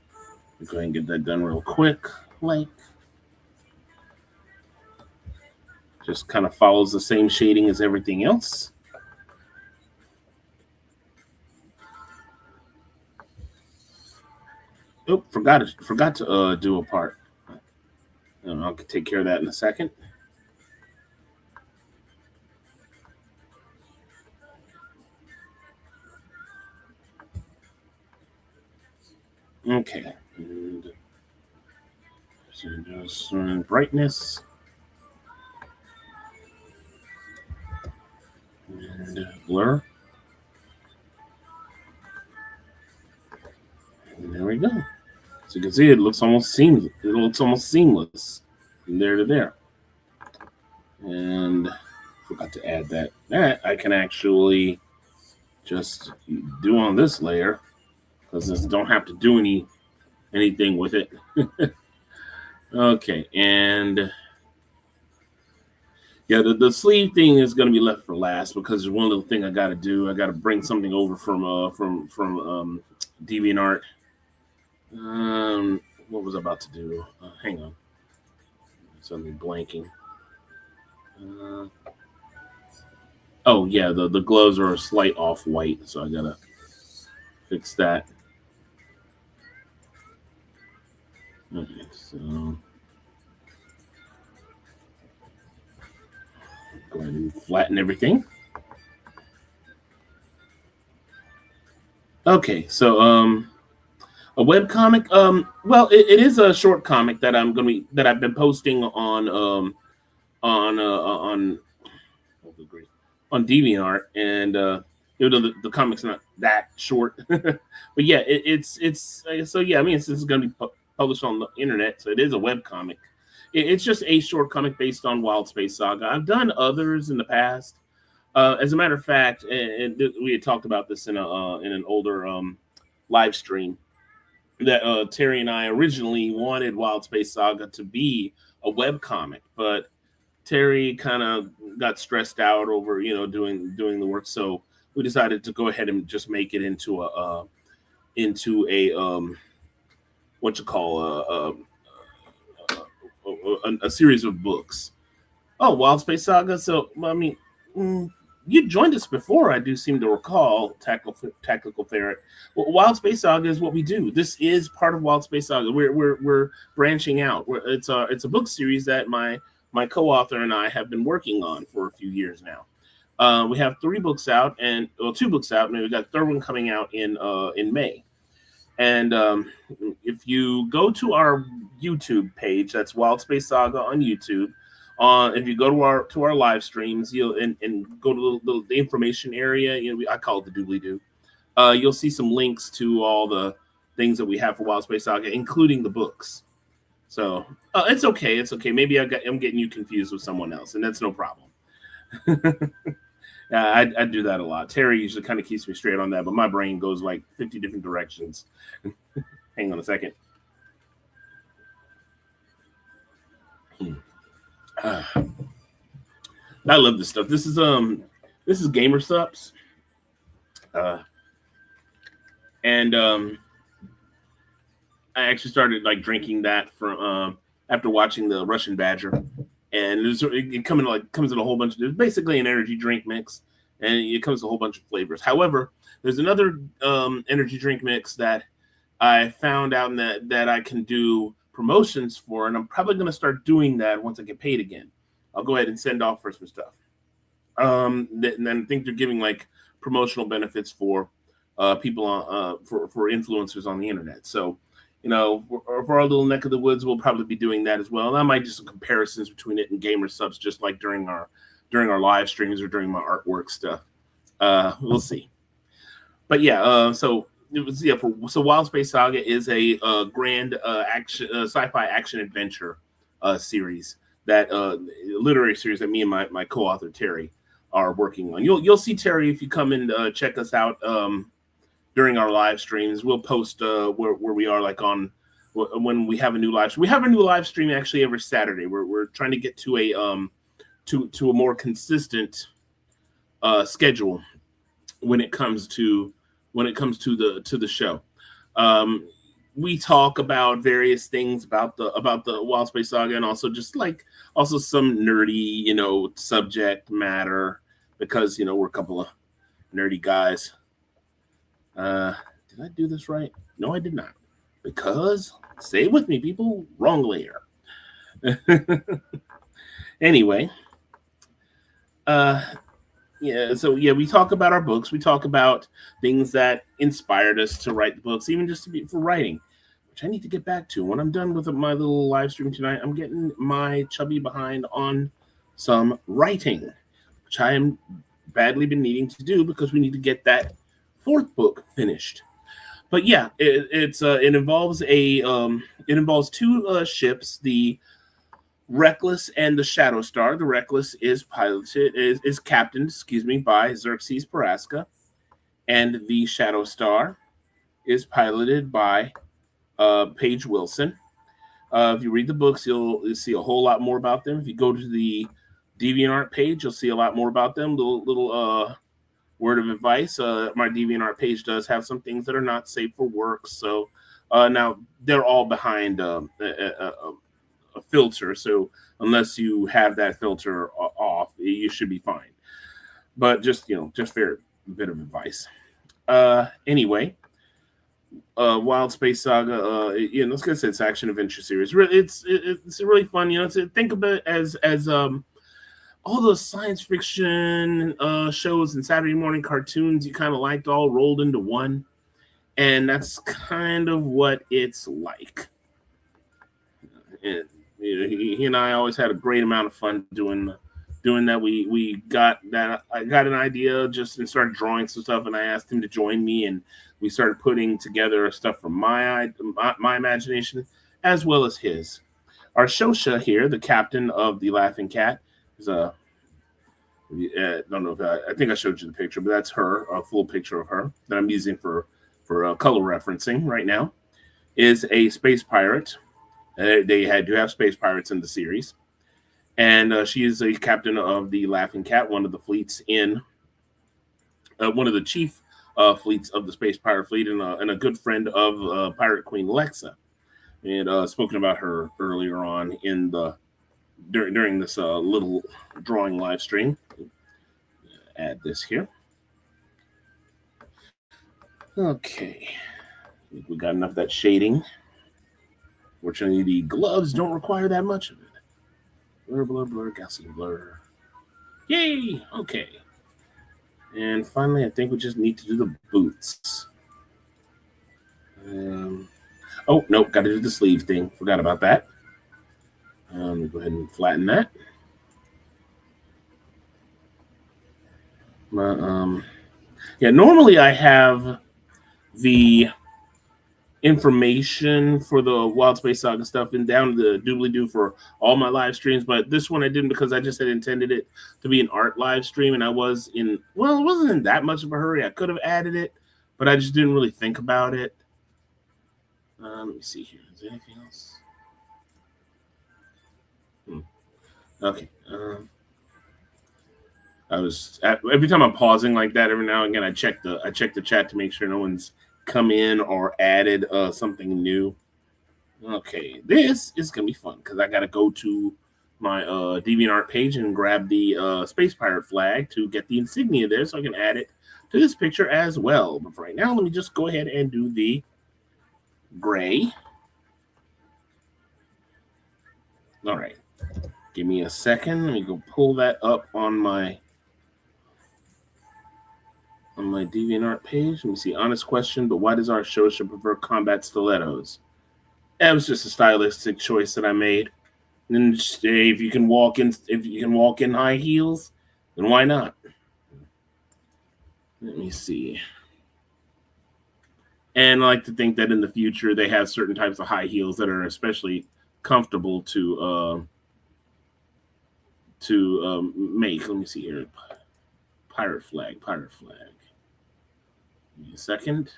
We'll go ahead and get that done real quick. Like, just kind of follows the same shading as everything else. Oh, forgot to do a part. I'll take care of that in a second. Okay. And so just brightness. And blur. And there we go. So you can see it looks almost seamless. It looks almost seamless from there to there. And forgot to add that. That I can actually just do on this layer because I don't have to do anything with it. Okay, and yeah, the sleeve thing is going to be left for last because there's one little thing I got to do. I got to bring something over from DeviantArt. What was I about to do? Hang on, something blanking. Oh yeah, the gloves are a slight off white, so I gotta fix that. Okay, so go ahead and flatten everything. Okay, so a web comic. Well, it is a short comic that I've been posting on on DeviantArt, and even though the comic's not that short, but yeah, it's so yeah. I mean, this is going to be published on the internet, so it is a web comic. It's just a short comic based on Wild Space Saga. I've done others in the past. As a matter of fact, and we had talked about this in an older live stream that Terry and I originally wanted Wild Space Saga to be a web comic, but Terry kind of got stressed out over doing the work, so we decided to go ahead and just make it into a what you call a series of books. Oh, Wild Space Saga. So I mean, you joined us before. I do seem to recall Tactical Ferret. Well, Wild Space Saga is what we do. This is part of Wild Space Saga. We're branching out. It's a book series that my co-author and I have been working on for a few years now. We have 3 books out, and two books out, and we've got a third one coming out in May. And if you go to our YouTube page, that's Wild Space Saga on YouTube. If you go to our live streams, you'll and go to the information area. I call it the doobly doo. You'll see some links to all the things that we have for Wild Space Saga, including the books. So it's okay. It's okay. Maybe I'm getting you confused with someone else, and that's no problem. I do that a lot. Terry usually kind of keeps me straight on that, but my brain goes like 50 different directions. Hang on a second. I love this stuff. This is Gamer Sups. And I actually started like drinking that from after watching the Russian Badger, and it comes in a whole bunch. There's basically an energy drink mix, and it comes in a whole bunch of flavors. However, there's another energy drink mix that I found out that I can do promotions for, and I'm probably going to start doing that once I get paid again. I'll go ahead and send off for some stuff. And then I think they're giving like promotional benefits for people for influencers on the internet. So, for our little neck of the woods, we'll probably be doing that as well. And I might do some comparisons between it and Gamer Subs, just like during our live streams or during my artwork stuff. We'll see. But yeah, so it was so Wild Space Saga is a grand action sci-fi action adventure series that literary series that me and my co-author Terry are working on. You'll see Terry if you come and check us out during our live streams. We'll post where we are, like on when we have a new live stream. We have a new live stream actually every Saturday. We're trying to get to to a more consistent schedule when it comes to the show. Um, we talk about various things about the Wild Space Saga, and also just like also some nerdy, subject matter, because we're a couple of nerdy guys. Did I do this right? No, I did not. Because say it with me, people. Wrong layer. Anyway, uh, yeah. So yeah, we talk about our books. We talk about things that inspired us to write the books, even just to be for writing, which I need to get back to. When I'm done with my little live stream tonight, I'm getting my chubby behind on some writing, which I am badly been needing to do because we need to get that fourth book finished. But yeah, it involves two ships, the Reckless and the Shadow Star. The Reckless is captained, by Xerxes Paraska, and the Shadow Star is piloted by Paige Wilson. If you read the books, you'll see a whole lot more about them. If you go to the DeviantArt page, you'll see a lot more about them. Little word of advice: my DeviantArt page does have some things that are not safe for work. So now they're all behind a filter. So unless you have that filter off, you should be fine. But just for a bit of advice. Anyway, Wild Space Saga. Like I said, it's action adventure series. It's really fun. Think of it as all those science fiction shows and Saturday morning cartoons you kind of liked all rolled into one, and that's kind of what it's like. And he and I always had a great amount of fun doing that. We got that. I got an idea just and started drawing some stuff, and I asked him to join me, and we started putting together stuff from my imagination as well as his. Our Shosha here, the captain of the Laughing Cat, is a don't know if I think I showed you the picture, but that's her, a full picture of her that I'm using for color referencing right now. Is a space pirate. They had to have space pirates in the series, and she is a captain of the Laughing Cat, one of the fleets in one of the chief fleets of the space pirate fleet, and a good friend of Pirate Queen Lexa. And spoken about her earlier on in the during this little drawing live stream. Add this here. Okay, we got enough of that shading. Fortunately, the gloves don't require that much of it. Blur, blur, blur, Gaussian blur. Yay! Okay. And finally, I think we just need to do the boots. Oh, nope, got to do the sleeve thing. Forgot about that. Let me go ahead and flatten that. Yeah, normally I have the information for the Wild Space Saga stuff and down the doobly doo for all my live streams, but this one I didn't because I just had intended it to be an art live stream, and I was it wasn't in that much of a hurry. I could have added it, but I just didn't really think about it. Let me see here. Is there anything else? Okay. Every time I'm pausing like that, every now and again I check the chat to make sure no one's come in or added something new. Okay, this is gonna be fun because I gotta go to my DeviantArt page and grab the Space Pirate flag to get the insignia there, so I can add it to this picture as well. But for right now, let me just go ahead and do the gray. All right, give me a second. Let me go pull that up on my DeviantArt page. Let me see. Honest question, but why does our show should prefer combat stilettos? That was just a stylistic choice that I made. And if you can walk in high heels, then why not? Let me see. And I like to think that in the future they have certain types of high heels that are especially comfortable to make. Let me see here. Pirate flag. Give me a second.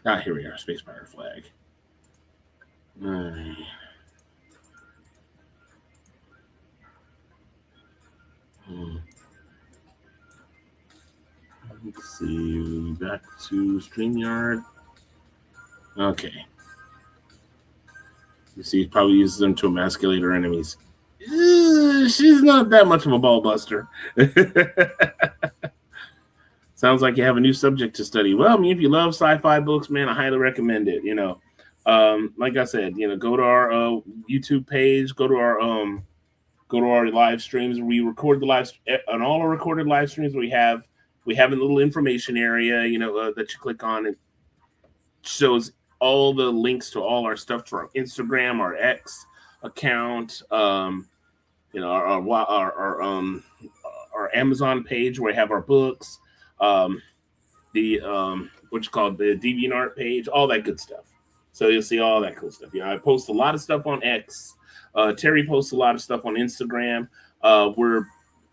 Here we are, space pirate flag. All right. Let's see, back to StreamYard. Okay. You see, he probably uses them to emasculate her enemies. She's not that much of a ball buster. Sounds like you have a new subject to study. Well, I mean, if you love sci-fi books, man, I highly recommend it. Like I said, go to our YouTube page, go to our live streams. We record the live on all our recorded live streams. We have a little information area, that you click on. It shows all the links to all our stuff to our Instagram, our X account, our Amazon page where we have our books, um, the what's called the DeviantArt page, all that good stuff. So you'll see all that cool stuff. I post a lot of stuff on X. Terry posts a lot of stuff on Instagram. Also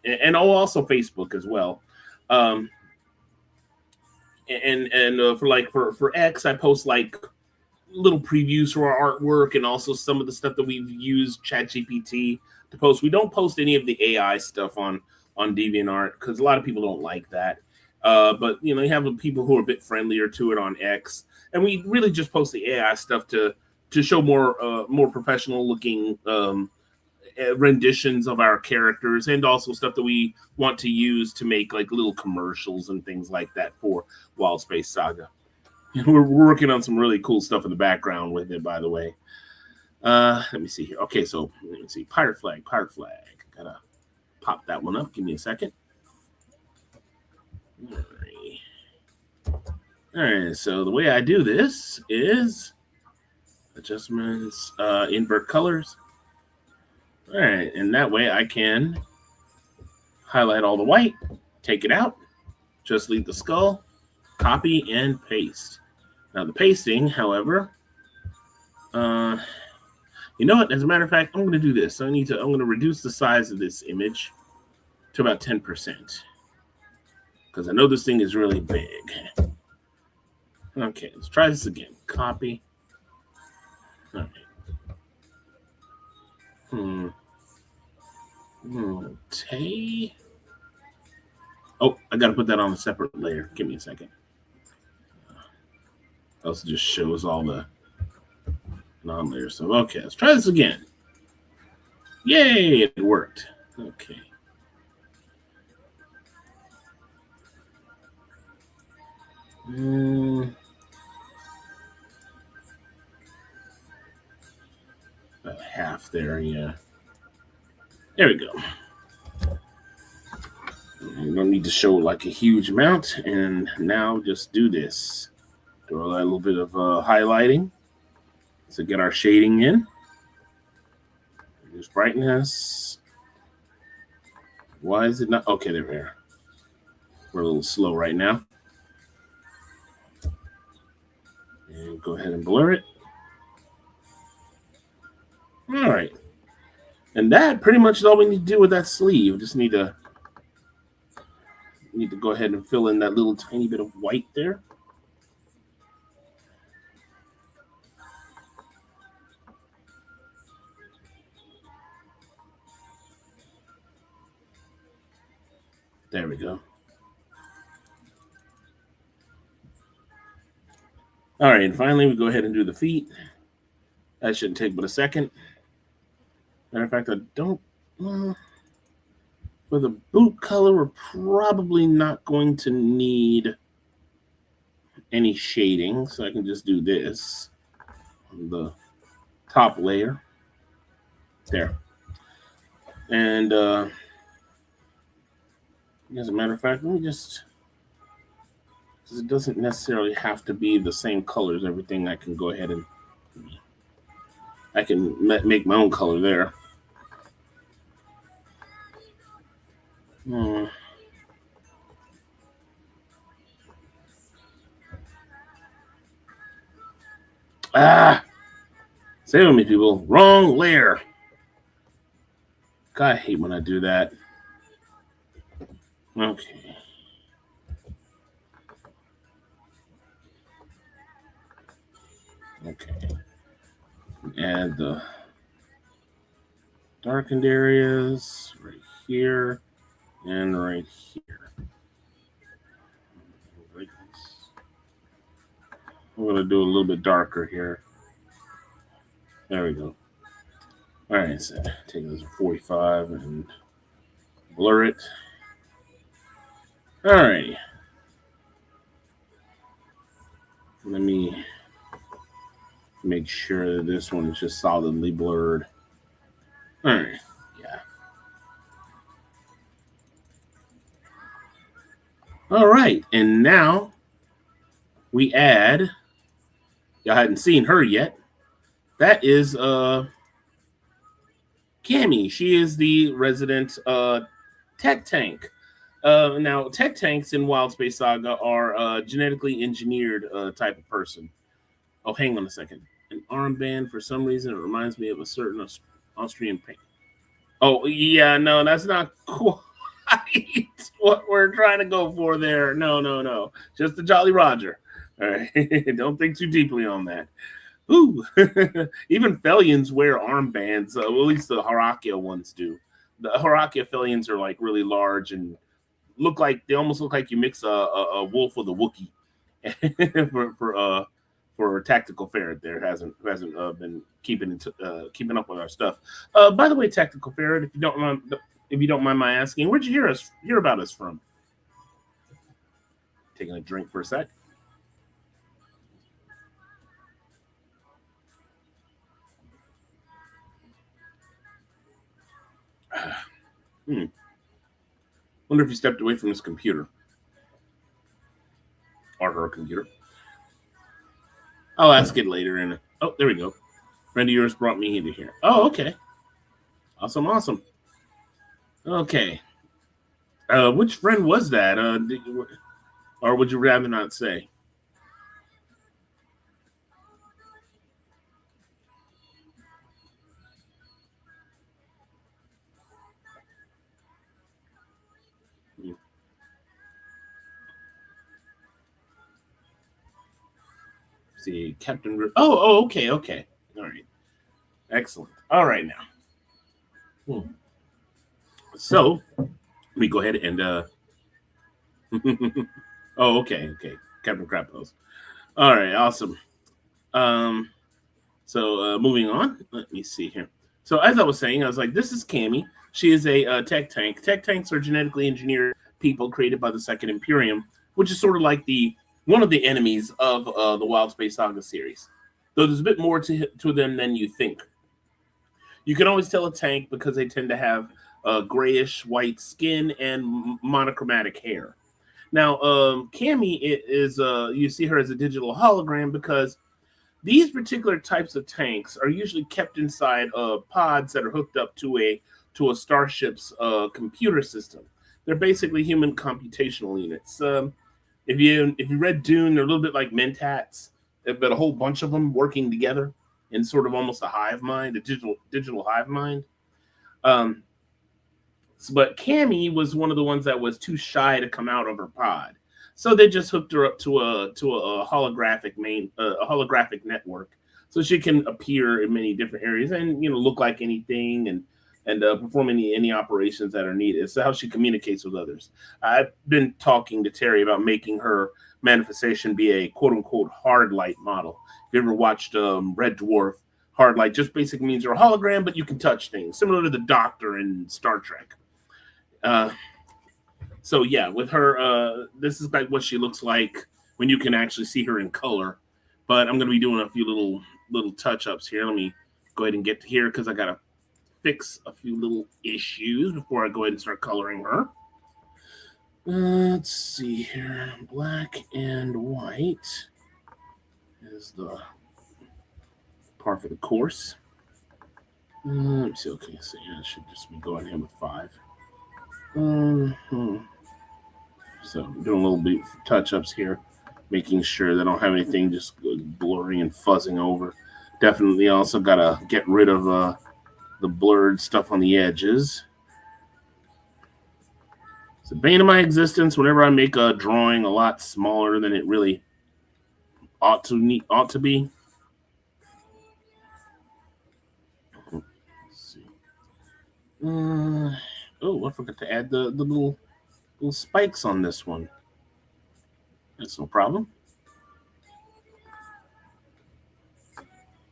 Facebook as well. Um, for X, I post like little previews for our artwork and also some of the stuff that we've used ChatGPT to post. We don't post any of the AI stuff on DeviantArt because a lot of people don't like that. But you have people who are a bit friendlier to it on X, and we really just post the AI stuff to show more professional looking renditions of our characters, and also stuff that we want to use to make like little commercials and things like that for Wild Space Saga. We're working on some really cool stuff in the background with it, by the way. Let me see here. Okay, so let me see. Pirate flag. Gotta pop that one up. Give me a second. All right, so the way I do this is adjustments, invert colors. All right, and that way I can highlight all the white, take it out, just leave the skull, copy, and paste. Now the pasting, however, you know what? As a matter of fact, I'm going to do this. I'm going to reduce the size of this image to about 10% because I know this thing is really big. Okay, let's try this again. Copy. All right. Okay. Oh, I got to put that on a separate layer. Give me a second. Else it just shows all the non-layer stuff. Okay, let's try this again. Yay, it worked. Okay. About half there, yeah. There we go. You don't need to show like a huge amount, and now just do this. Do a little bit of highlighting to get our shading in. Reduce brightness. Why is it not? Okay, there we are. We're a little slow right now. And go ahead and blur it. All right. And that pretty much is all we need to do with that sleeve. We just need to go ahead and fill in that little tiny bit of white there. There we go. All right, and finally we go ahead and do the feet. That shouldn't take but a second. Matter of fact, I don't. For the boot color, we're probably not going to need any shading, so I can just do this on the top layer. There. And as a matter of fact, let me just, because it doesn't necessarily have to be the same colors, everything. I can go ahead and I can make my own color there. Say with me, people. Wrong layer. God, I hate when I do that. Okay. Okay. Add the darkened areas right here and right here. I'm going to do a little bit darker here. There we go. All right, so take this 45 and blur it. All right. Let me make sure that this one is just solidly blurred. All right. Yeah. All right. And now we add, y'all hadn't seen her yet. That is Cammy. She is the resident tech tank. Now, tech tanks in Wild Space Saga are genetically engineered type of person. Oh, hang on a second. An armband, for some reason, it reminds me of a certain Austrian paint. Oh, yeah, no, that's not quite what we're trying to go for there. No. Just the Jolly Roger. All right. Don't think too deeply on that. Ooh. Even Felians wear armbands. At least the Harakia ones do. The Harakia Felians are like really large and they almost look like you mix a wolf with a Wookiee for Tactical Ferret. There hasn't been keeping up with our stuff. By the way, Tactical Ferret, if you don't mind my asking, where'd you hear about us from? Taking a drink for a sec. Wonder if he stepped away from his computer. Or her computer. I'll ask it later. Oh, there we go. Friend of yours brought me into here. Oh, okay. Awesome. Okay. Which friend was that? Or would you rather not say? See, Captain. Okay. All right. Excellent. All right now. So let me go ahead and oh, okay. Captain Crab Pose. All right, awesome. So moving on. Let me see here. So as I was saying, I was like, this is Cammy. She is a tech tank. Tech tanks are genetically engineered people created by the Second Imperium, which is sort of like one of the enemies of the Wild Space Saga series. Though there's a bit more to them than you think. You can always tell a tank because they tend to have grayish white skin and monochromatic hair. Now, Cammy is you see her as a digital hologram because these particular types of tanks are usually kept inside pods that are hooked up to a starship's computer system. They're basically human computational units. If you read Dune, they're a little bit like Mentats, but a whole bunch of them working together in sort of almost a hive mind, a digital hive mind. But Cammy was one of the ones that was too shy to come out of her pod, so they just hooked her up to a holographic holographic network, so she can appear in many different areas and look like anything and perform any operations that are needed. It's how she communicates with others. I've been talking to Terry about making her manifestation be a quote unquote hard light model. If you ever watched Red Dwarf, hard light just basically means you're a hologram, but you can touch things, similar to the Doctor in Star Trek. So yeah, with her, this is like what she looks like when you can actually see her in color. But I'm going to be doing a few little touch-ups here. Let me go ahead and get to here because I got to fix a few little issues before I go ahead and start coloring her. Let's see here. Black and white is the par for the course. Let me see. Okay, so yeah, I should just be going in with 5. So I'm doing a little bit of touch-ups here, making sure that I don't have anything just blurring and fuzzing over. Definitely also got to get rid of the blurred stuff on the edges. It's the bane of my existence whenever I make a drawing a lot smaller than it really ought to be. Oh, I forgot to add the little spikes on this one. That's no problem.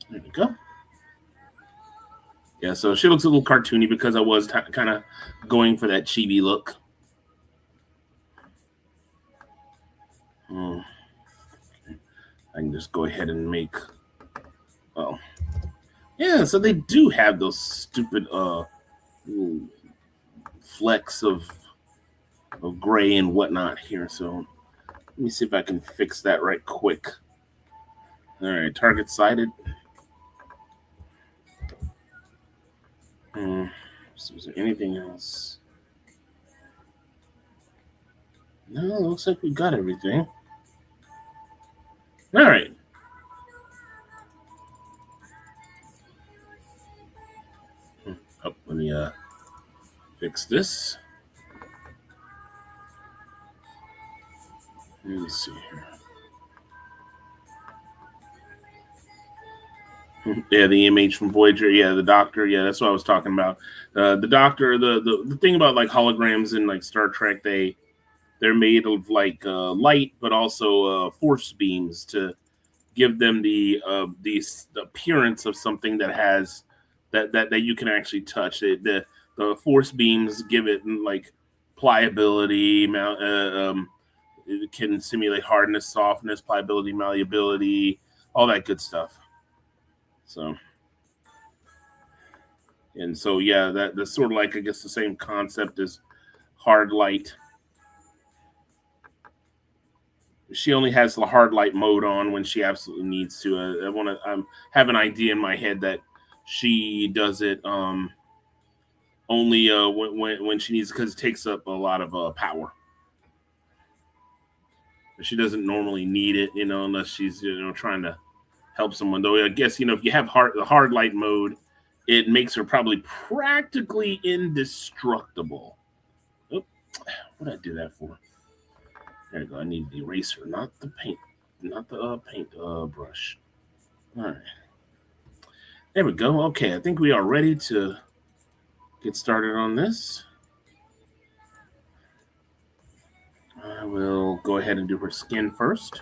There we go. Yeah, so she looks a little cartoony because I was kind of going for that chibi look. Hmm. I can just go ahead and make. Oh, yeah. So they do have those stupid little flecks of gray and whatnot here. So let me see if I can fix that right quick. All right, target sighted. So is there anything else? No, looks like we got everything. All right. Oh, let me fix this. Let me see here. Yeah, the image from Voyager. Yeah, the Doctor. Yeah, that's what I was talking about. The Doctor. The thing about like holograms in like Star Trek, they're made of like light, but also force beams to give them the appearance of something that has that you can actually touch. The force beams give it like pliability, it can simulate hardness, softness, pliability, malleability, all that good stuff. So and so yeah, that's sort of like I guess the same concept as hard light. She only has the hard light mode on when she absolutely needs to. I want to have an idea in my head that she does it only when she needs because it takes up a lot of power. She doesn't normally need it, unless she's trying to help someone. Though I guess if you have the hard light mode, it makes her probably practically indestructible. Oh, what did I do that for? There you go. I need the eraser, not the paint, not the paint brush. All right. There we go. Okay, I think we are ready to get started on this. I will go ahead and do her skin first.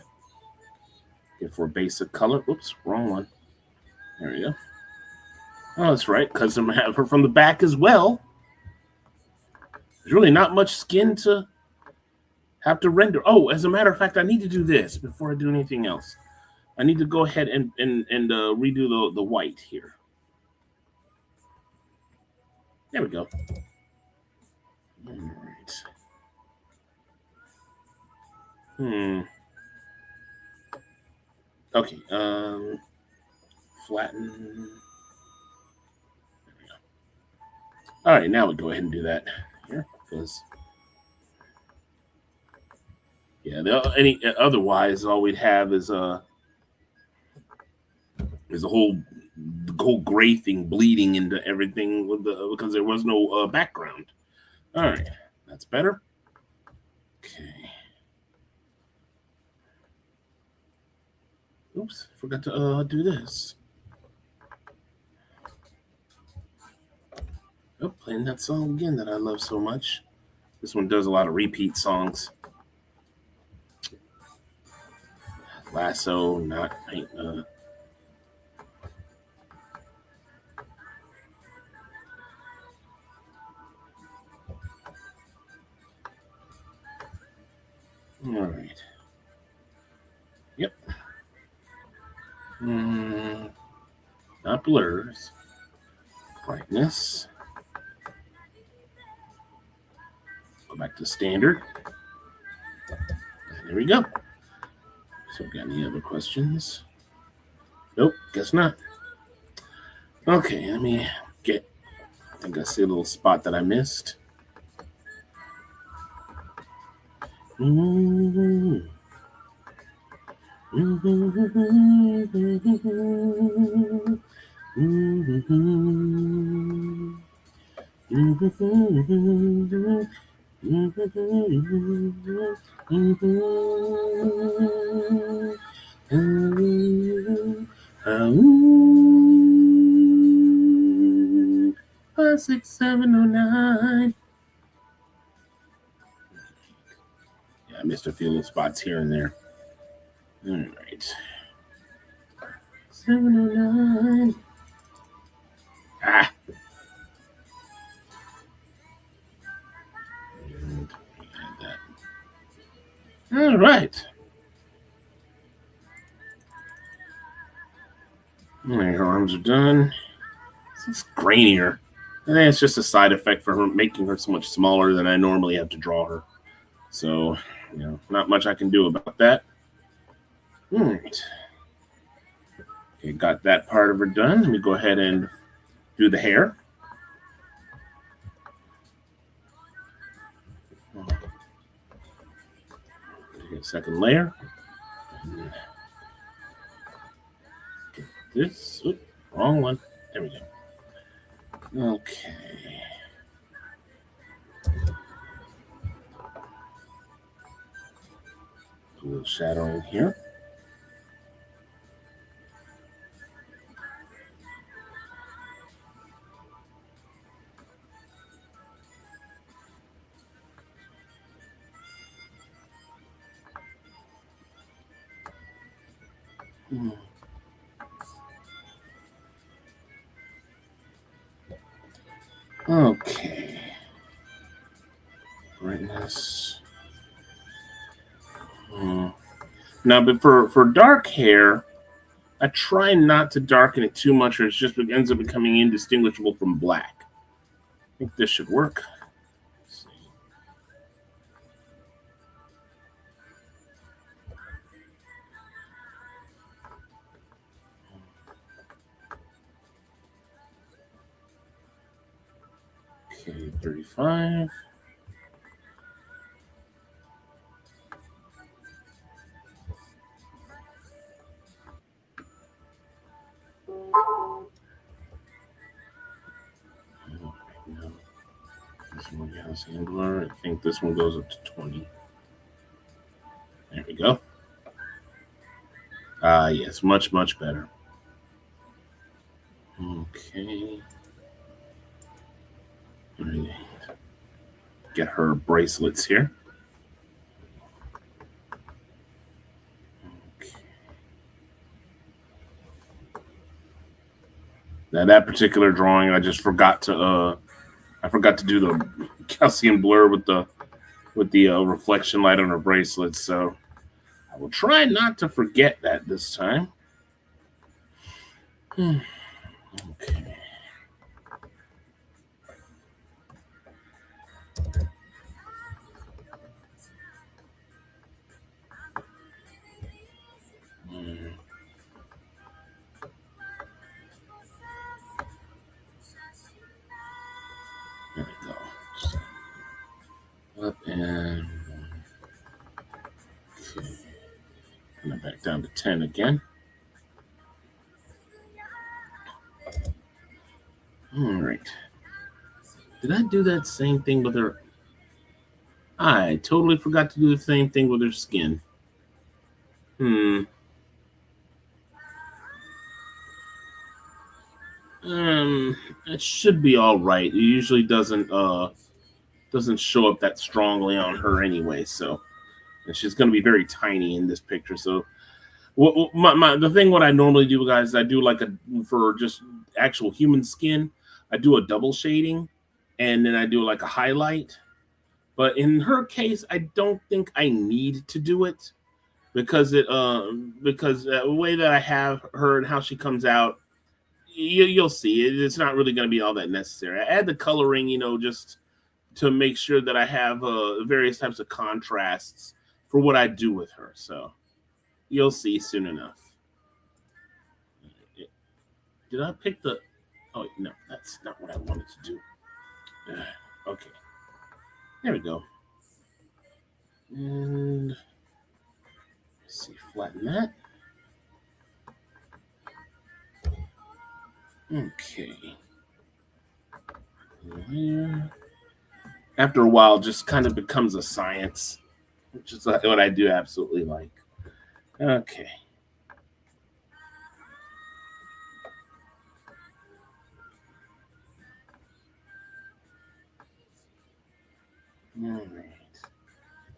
Get for basic color. Oops, wrong one. There we go. Oh, that's right, because I'm going to have her from the back as well. There's really not much skin to have to render. Oh, as a matter of fact, I need to do this before I do anything else. I need to go ahead and redo the white here. There we go. All right. Okay. Flatten. There we go. All right, now we go ahead and do that here because otherwise all we'd have is a whole gray thing bleeding into everything because there was no background. All right, that's better. Okay. Oops, forgot to do this. Oh, playing that song again that I love so much. This one does a lot of repeat songs. Lasso, not paint. All right. Yep. Not blurs. Brightness. Go back to standard. And there we go. So, got any other questions? Nope, guess not. Okay, let me get. I think I see a little spot that I missed. Classic 709. Yeah, I missed a few little spots here and there. All right. 709. Ah. All right. All right, her arms are done. It's grainier. I think it's just a side effect for her making her so much smaller than I normally have to draw her. So, not much I can do about that. All right. Okay, got that part of her done. Let me go ahead and do the hair. Take a second layer. Get this. Oops, wrong one. There we go. Okay. A little shadowing here. Okay. Brightness. Now, but for dark hair, I try not to darken it too much, or it just ends up becoming indistinguishable from black. I think this should work. Okay, 35. This one has Angler. I think this one goes up to 20. There we go. Yes, much better. Okay. Get her bracelets here. Okay. Now that particular drawing, I just forgot to do the calcium blur with the reflection light on her bracelets. So I will try not to forget that this time. Okay. There we go. Up and okay. And back down to 10 again. All right. Did I do that same thing with her? I totally forgot to do the same thing with her skin. It should be all right. It usually doesn't show up that strongly on her anyway. So, and she's going to be very tiny in this picture. So, the thing what I normally do, guys, I do for just actual human skin, I do a double shading, and then I do like a highlight. But in her case, I don't think I need to do it because the way that I have her and how she comes out, you'll see it's not really going to be all that necessary. I add the coloring, just to make sure that I have various types of contrasts for what I do with her. So you'll see soon enough. Did I pick the? Oh no, that's not what I wanted to do. Okay, there we go. And let's see, flatten that. Okay. There. After a while, just kind of becomes a science, which is what I do absolutely like. Okay. All right.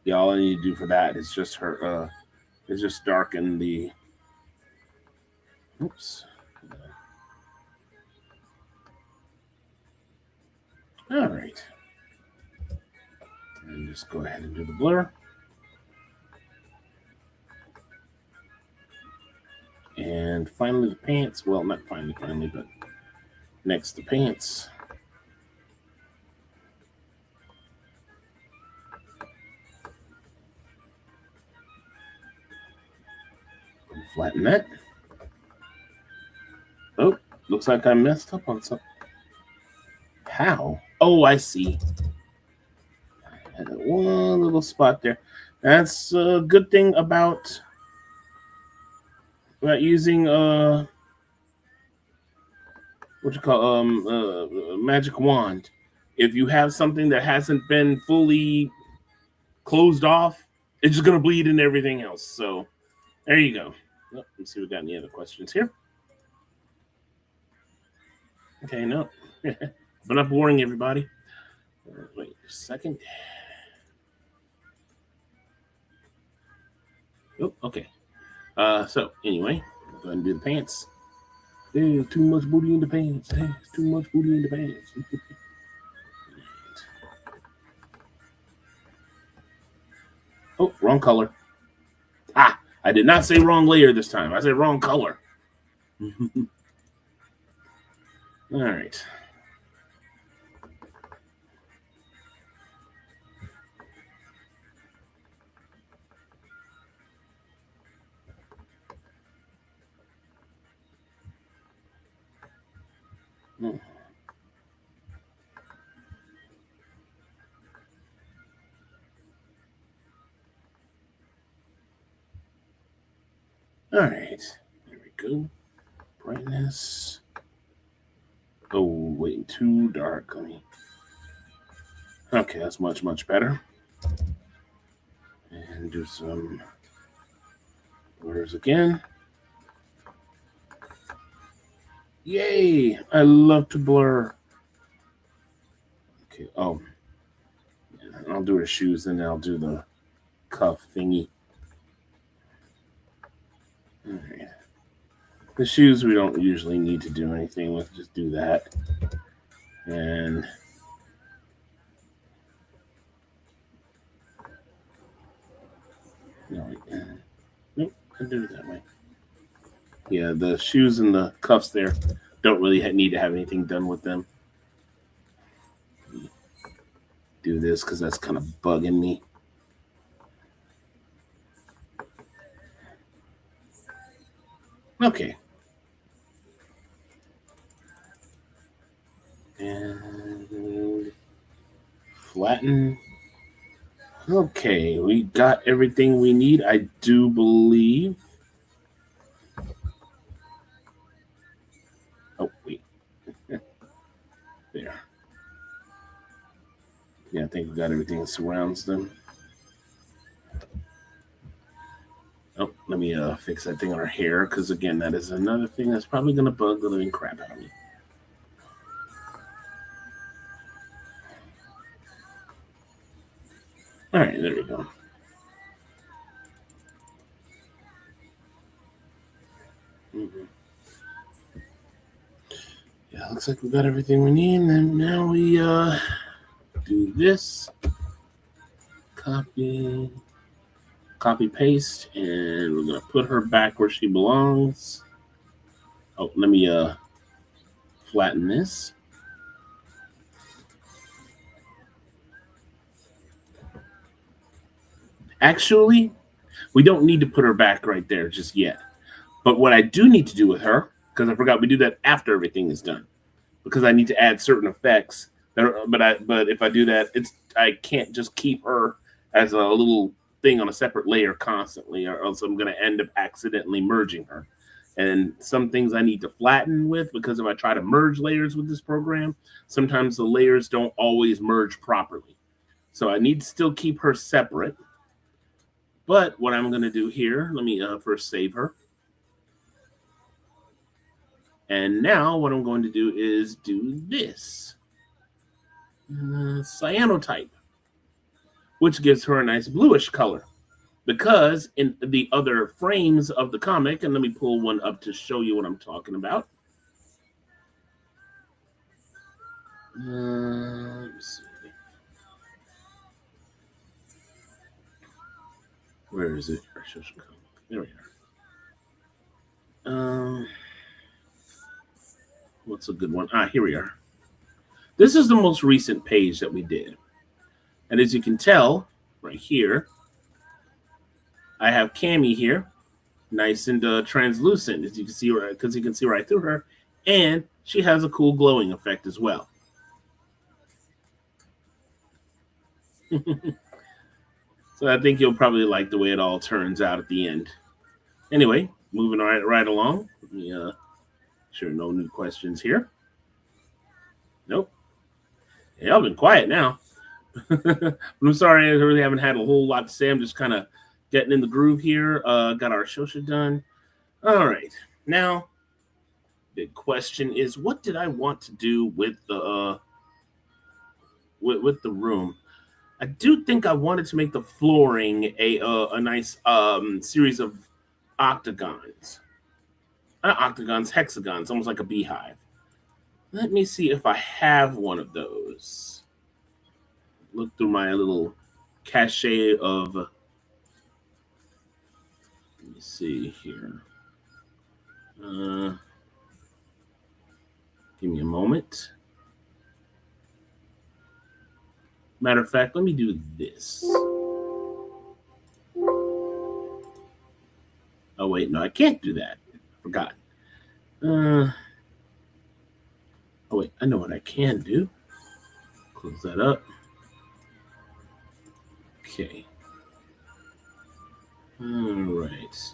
Yeah, all I need to do for that is just her. Is just darken the. Oops. All right. And just go ahead and do the blur. And finally the pants. Well, not finally, but next to pants. Flatten that. Oh, looks like I messed up on something. How? Oh, I see. I had one little spot there. That's a good thing about using what you call magic wand. If you have something that hasn't been fully closed off, it's just gonna bleed into everything else. So there you go. Oh, let's see if we got any other questions here. Okay, no. But not boring everybody. Wait a second. Oh, okay. So anyway, go ahead and do the pants. There's too much booty in the pants. There's too much booty in the pants. Oh, wrong color. Ah, I did not say wrong layer this time. I said wrong color. All right. All right. There we go. Brightness. Oh, wait, too dark. Let me. Okay, that's much better. And do some blurs again. Yay! I love to blur. Okay. Oh, I'll do the shoes, and then I'll do the cuff thingy. All right. The shoes we don't usually need to do anything with. Just do that. And no, nope, I do it that way. Yeah, the shoes and the cuffs there don't really need to have anything done with them. Do this because that's kind of bugging me. Okay. And flatten. Okay, we got everything we need, I do believe. Oh, wait. There. Yeah, I think we got everything that surrounds them. Oh, let me fix that thing on her hair, because again, that is another thing that's probably going to bug the living crap out of me. All right, there we go. Mm-hmm. Yeah, looks like we got everything we need, and now we do this. Copy, paste, and we're gonna put her back where she belongs. Oh, let me flatten this. Actually, we don't need to put her back right there just yet. But what I do need to do with her, because I forgot we do that after everything is done, because I need to add certain effects. But if I do that, I can't just keep her as a little thing on a separate layer constantly, or else I'm going to end up accidentally merging her. And some things I need to flatten with, because if I try to merge layers with this program, sometimes the layers don't always merge properly. So I need to still keep her separate. But what I'm going to do here, let me first save her. And now what I'm going to do is do this. Cyanotype. which gives her a nice bluish color. Because in the other frames of the comic, and let me pull one up to show you what I'm talking about. Let's see. Where is it? There we are. What's a good one? Here we are. This is the most recent page that we did. And as you can tell, right here, I have Cammy here, nice and translucent, as you can see, because you can see right through her, and she has a cool glowing effect as well. So I think you'll probably like the way it all turns out at the end. Anyway, moving right along. Let me, sure, no new questions here. Nope. Hey, I've been quiet now. I'm sorry, I really haven't had a whole lot to say. I'm just kind of getting in the groove here. Got our shosha done. All right. Now, big question is, what did I want to do with the with the room? I do think I wanted to make the flooring a nice series of octagons. Not octagons, hexagons, almost like a beehive. Let me see if I have one of those. Look through my little cache of. Let me see here. Give me a moment. Matter of fact, let me do this. Oh, wait, no, I can't do that. I forgot. Oh, wait, I know what I can do. Close that up. Okay. All right.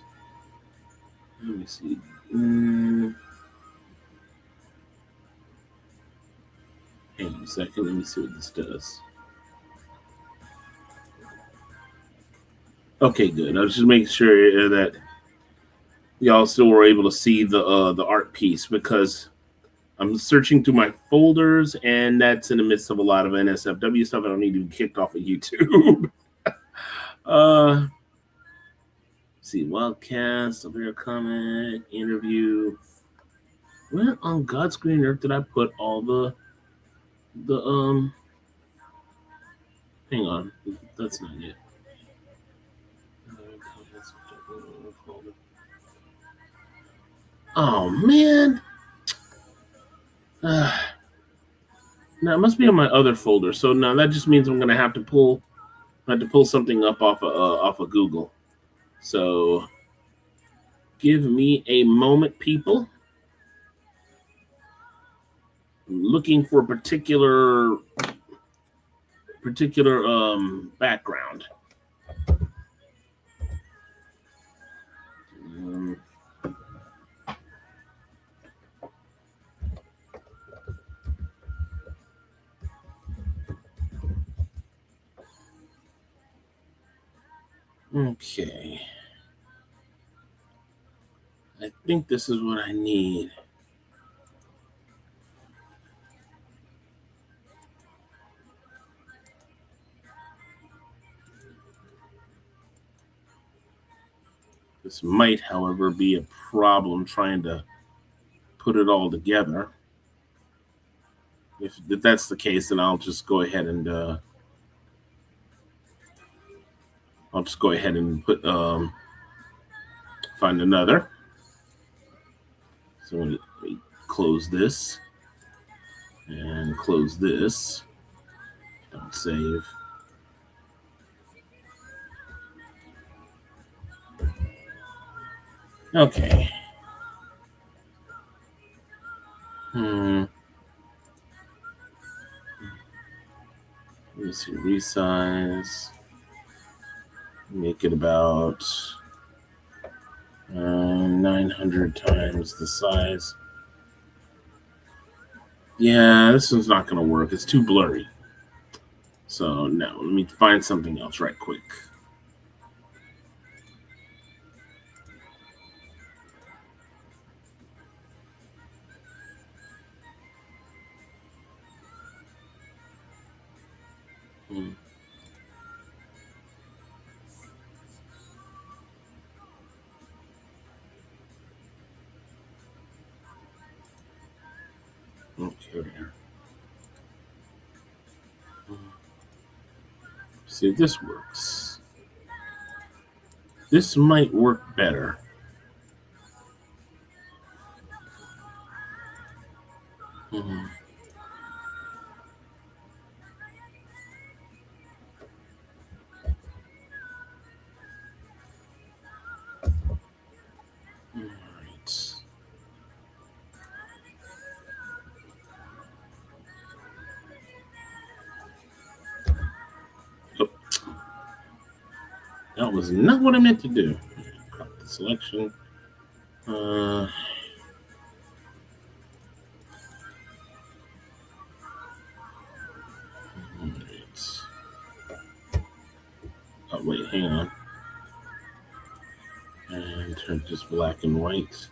Let me see. Hang on a second. Let me see what this does. Okay, good. I was just making sure that y'all still were able to see the art piece, because I'm searching through my folders, and that's in the midst of a lot of NSFW stuff. I don't need to be kicked off of YouTube. See, Wildcast, Severe Comment, Interview. Where on God's green earth did I put all the hang on, that's not it. Oh man. Now it must be on my other folder. So now that just means I'm gonna have to pull something up off of Google. So give me a moment, people. I'm looking for a particular background. Okay. I think this is what I need. This might, however, be a problem trying to put it all together. If that's the case, then I'll just go ahead and put find another. So let me close this and close this. Don't save. Okay. Let me see. Resize. Make it about 900 times the size. Yeah, this one's not going to work. It's too blurry. So, no, let me find something else right quick. Okay. See if this works. This might work better. Mm-hmm. All right. Oh, that was not what I meant to do. Crop the selection. All right. Oh, wait, hang on. And turn just black and white.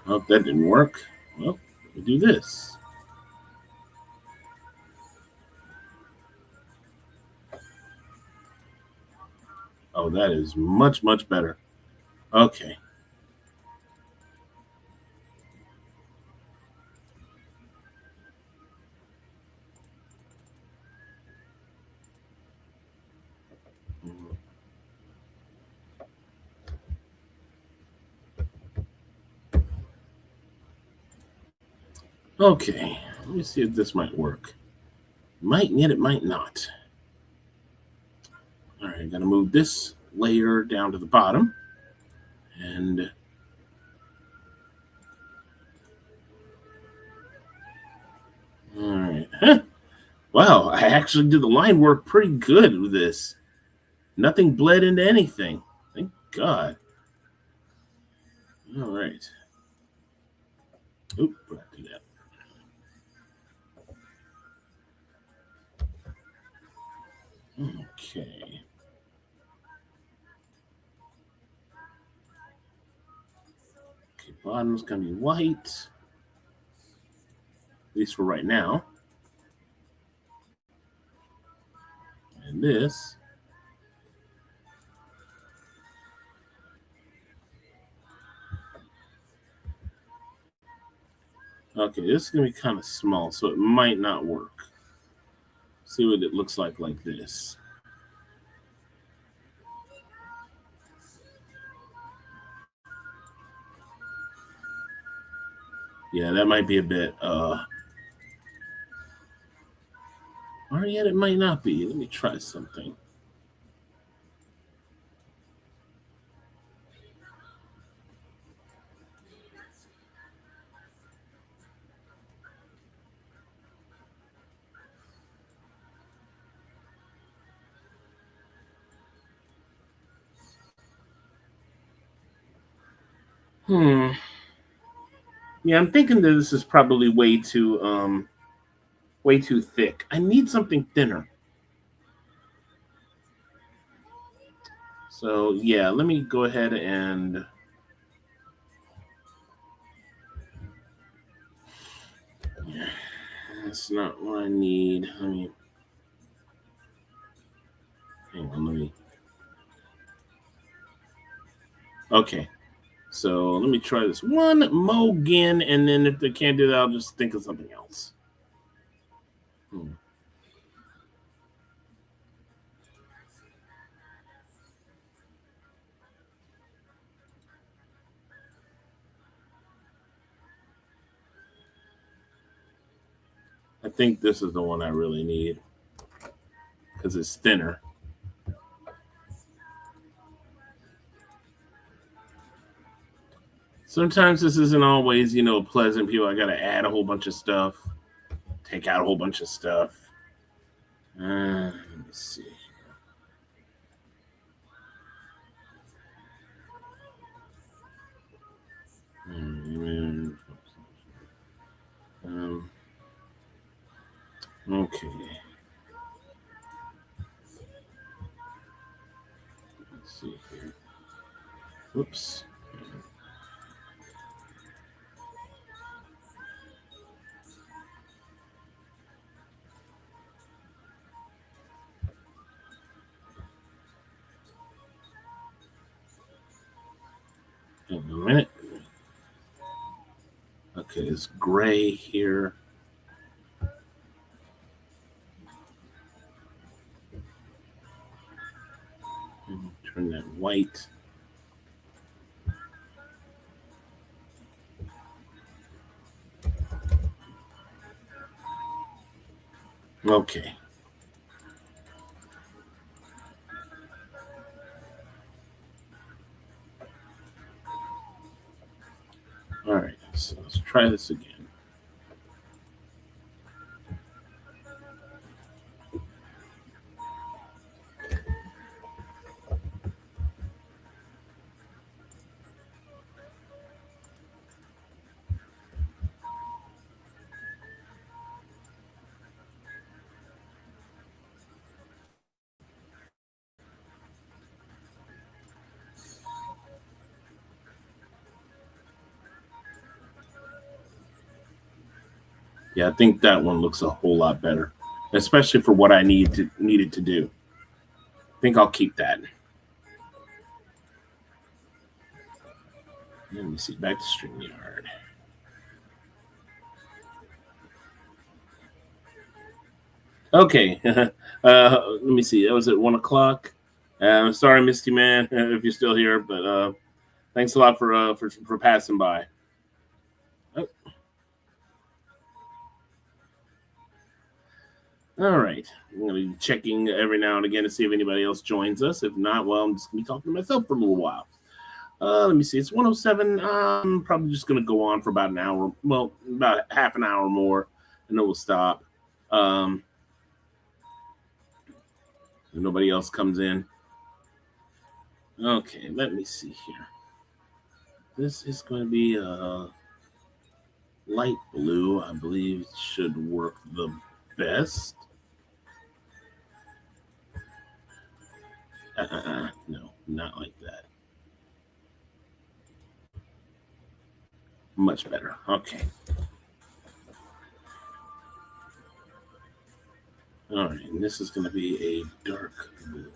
Oh, that didn't work. Well, we do this. Oh, that is much, much better. Okay. Okay. Let me see if this might work. Might, yet it might not. All right, gotta move this layer down to the bottom. And all right. Huh. Wow, I actually did the line work pretty good with this. Nothing bled into anything. Thank God. All right. Oop, forgot to do that. Okay. Okay, bottom's gonna be white. At least for right now. And this. Okay, this is gonna be kind of small, so it might not work. See what it looks like this. Yeah, that might be a bit or yet it might not be. Let me try something. Hmm. Yeah, I'm thinking that this is probably way too thick. I need something thinner. So yeah, let me go ahead and yeah, that's not what I need. I mean, hang on, let me. Okay, so let me try this one more again, and then if they can't do that, I'll just think of something else. Hmm. I think this is the one I really need because it's thinner. Sometimes this isn't always, pleasant. People, I got to add a whole bunch of stuff, take out a whole bunch of stuff. Let me see. Hmm. Okay. Let's see here. Whoops. Hang on a minute. Okay, is gray here. Turn that white. Okay. All right, so let's try this again. Yeah, I think that one looks a whole lot better, especially for what I needed to do. I think I'll keep that. Let me see. Back to StreamYard. Okay. Let me see. That was at 1 o'clock. Sorry, Misty Man, if you're still here, but thanks a lot for passing by. Oh. All right. I'm going to be checking every now and again to see if anybody else joins us. If not, well, I'm just going to be talking to myself for a little while. Let me see. It's 1:07. I'm probably just going to go on for about an hour. Well, about half an hour more, and then we'll stop. Nobody else comes in. Okay, let me see here. This is going to be light blue. I believe should work the best. No, not like that. Much better. Okay. All right, and this is going to be a dark blue.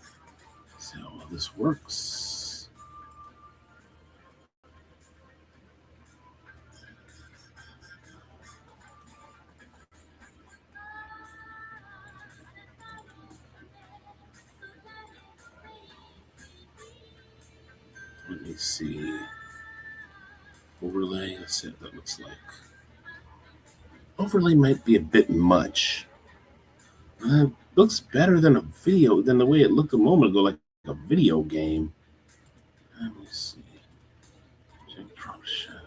So this works. Let me see. Overlay, let's see what that looks like. Overlay might be a bit much. Looks better than a video, than the way it looked a moment ago, like a video game. Let me see. Check drop shadow.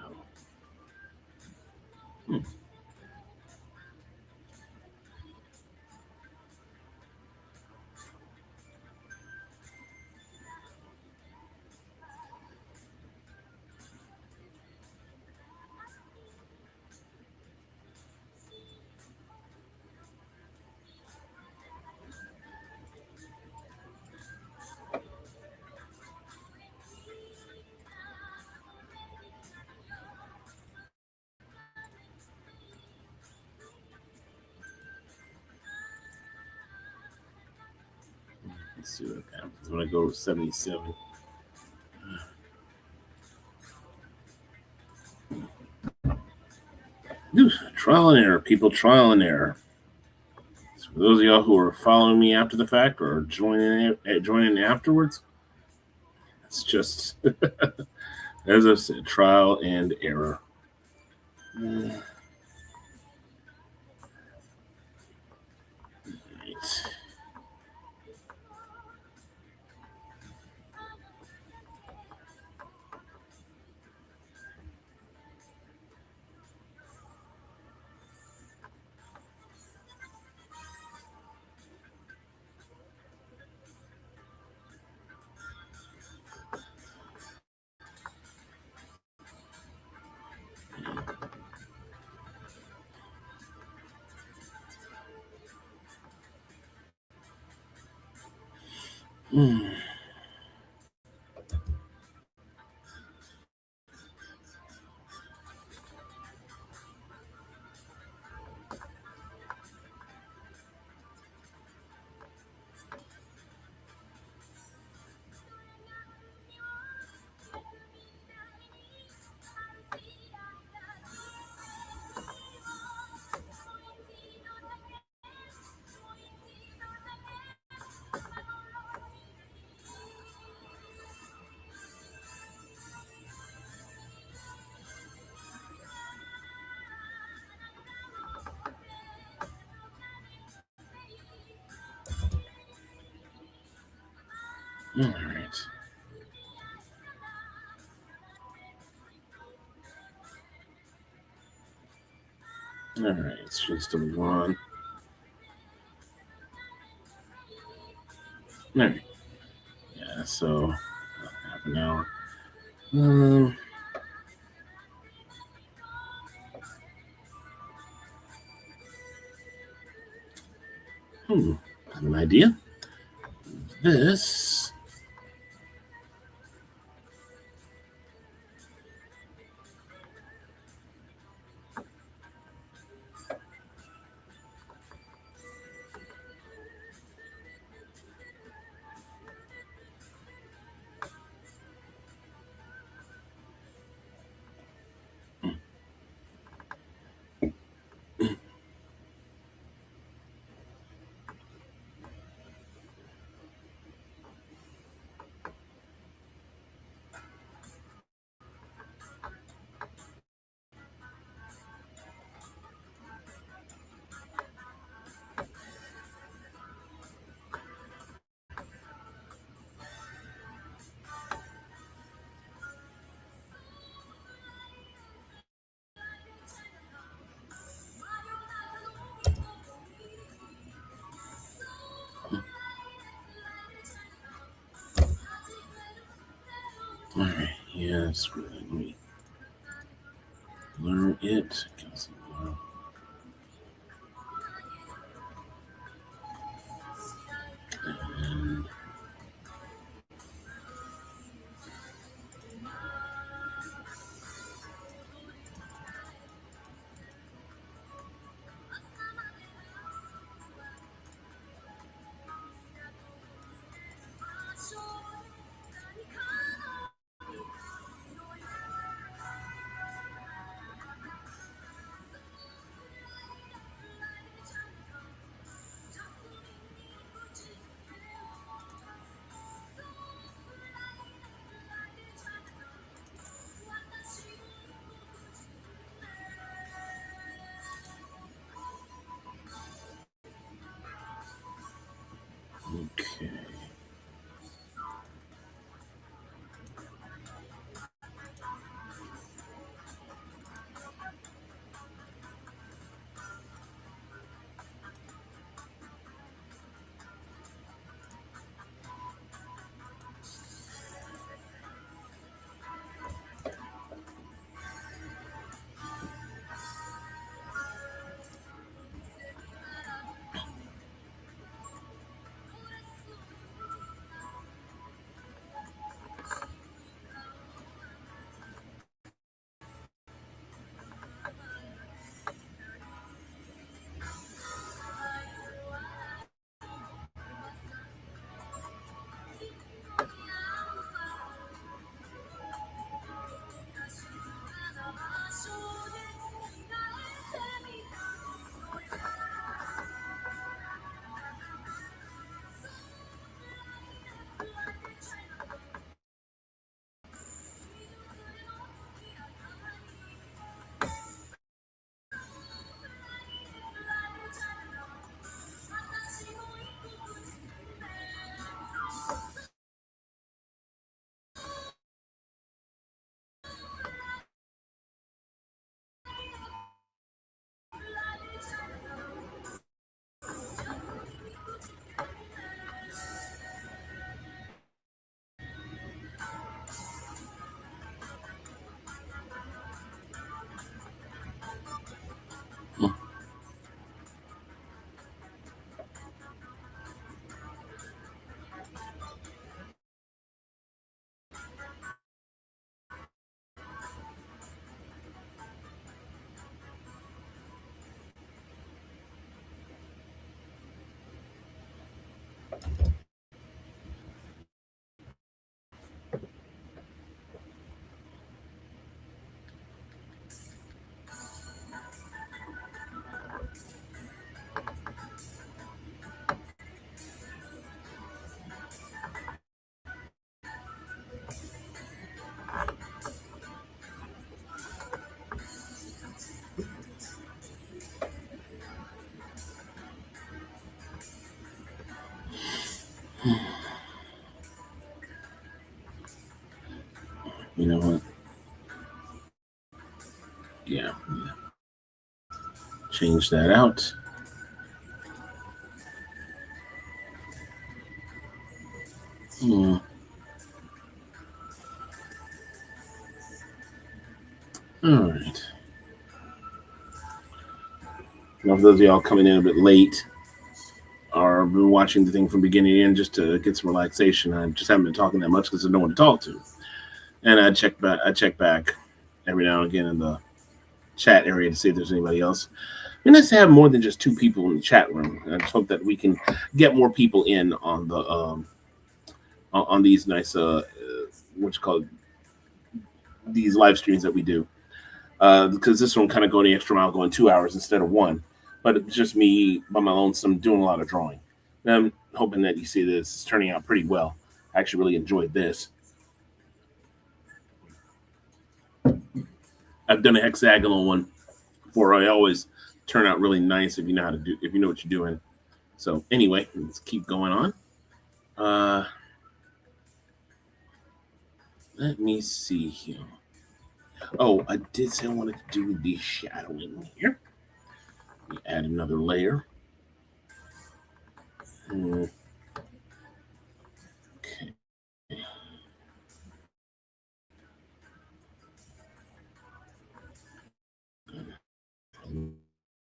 Let's see what happens when I go to 77. Trial and error, people. Trial and error. So for those of y'all who are following me after the fact or joining afterwards, it's just, as I said, trial and error. Right. All right. All right. Just to move on. All right. Yeah. So half an hour. Um. Got an idea. This. All right. Yeah. Screw that. Let me blur it. Cancel blur. And know what? Yeah. Change that out. Hmm. All right. Now, for those of y'all coming in a bit late or been watching the thing from beginning to end just to get some relaxation, I just haven't been talking that much because there's no one to talk to. And I check back. Every now and again in the chat area to see if there's anybody else. It's nice to have more than just two people in the chat room. I just hope that we can get more people in on the on these nice what you call it, these live streams that we do. Because this one kind of going the extra mile, going 2 hours instead of one. But it's just me by my lonesome doing a lot of drawing. And I'm hoping that you see this. It's turning out pretty well. I actually really enjoyed this. I've done a hexagonal one before. I always turn out really nice if you know how to do, if you know what you're doing. So anyway, let's keep going on. Let me see here. Oh, I did say I wanted to do the shadowing here. Let me add another layer. Okay.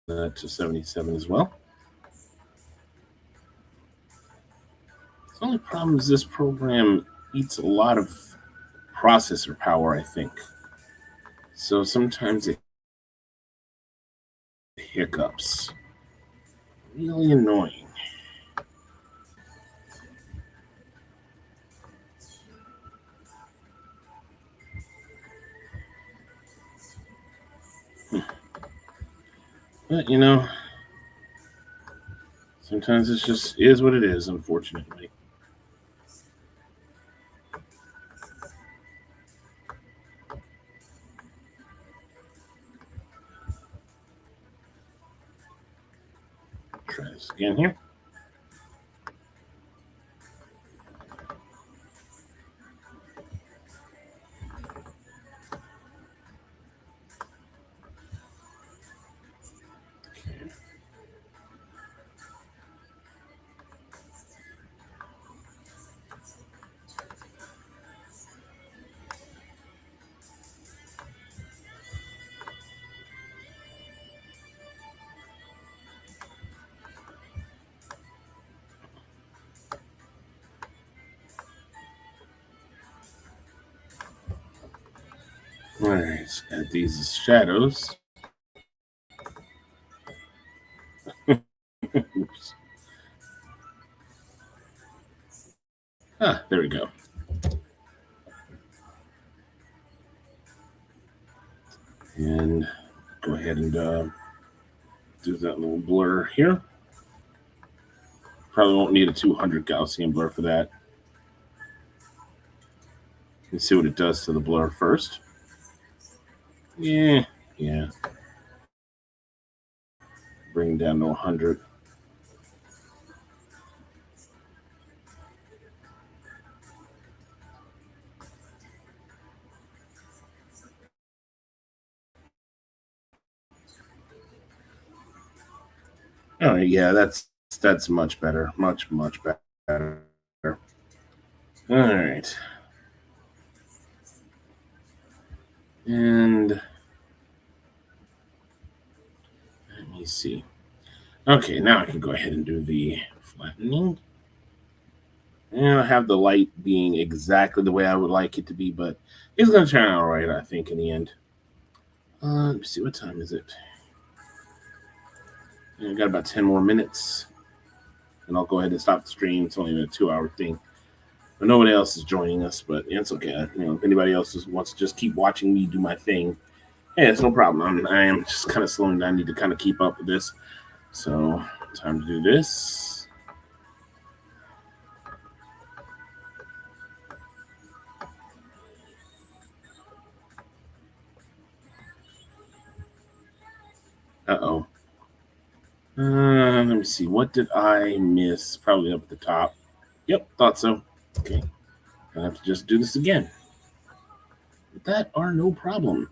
That to 77 as well. The only problem is this program eats a lot of processor power, I think. So sometimes it hiccups. Really annoying. But you know, sometimes it's just is what it is, unfortunately. Try this again here. All right, let's add these as shadows. Oops. Ah, there we go. And go ahead and do that little blur here. Probably won't need a 200 Gaussian blur for that. Let's see what it does to the blur first. Yeah. Bring it down to 100. Oh yeah, that's much better. Much better. All right. And let me see. Okay, now I can go ahead and do the flattening. And I have the light being exactly the way I would like it to be, but it's going to turn out all right, I think, in the end. Let me see, what time is it? I got about 10 more minutes, and I'll go ahead and stop the stream. It's only a 2-hour thing. But nobody else is joining us, but it's okay. You know, if anybody else wants to just keep watching me do my thing, hey, it's no problem. I am just kind of slowing down. I need to kind of keep up with this. So, time to do this. Uh-oh. Let me see. What did I miss? Probably up at the top. Yep, thought so. Okay. I have to just do this again. that are no problem.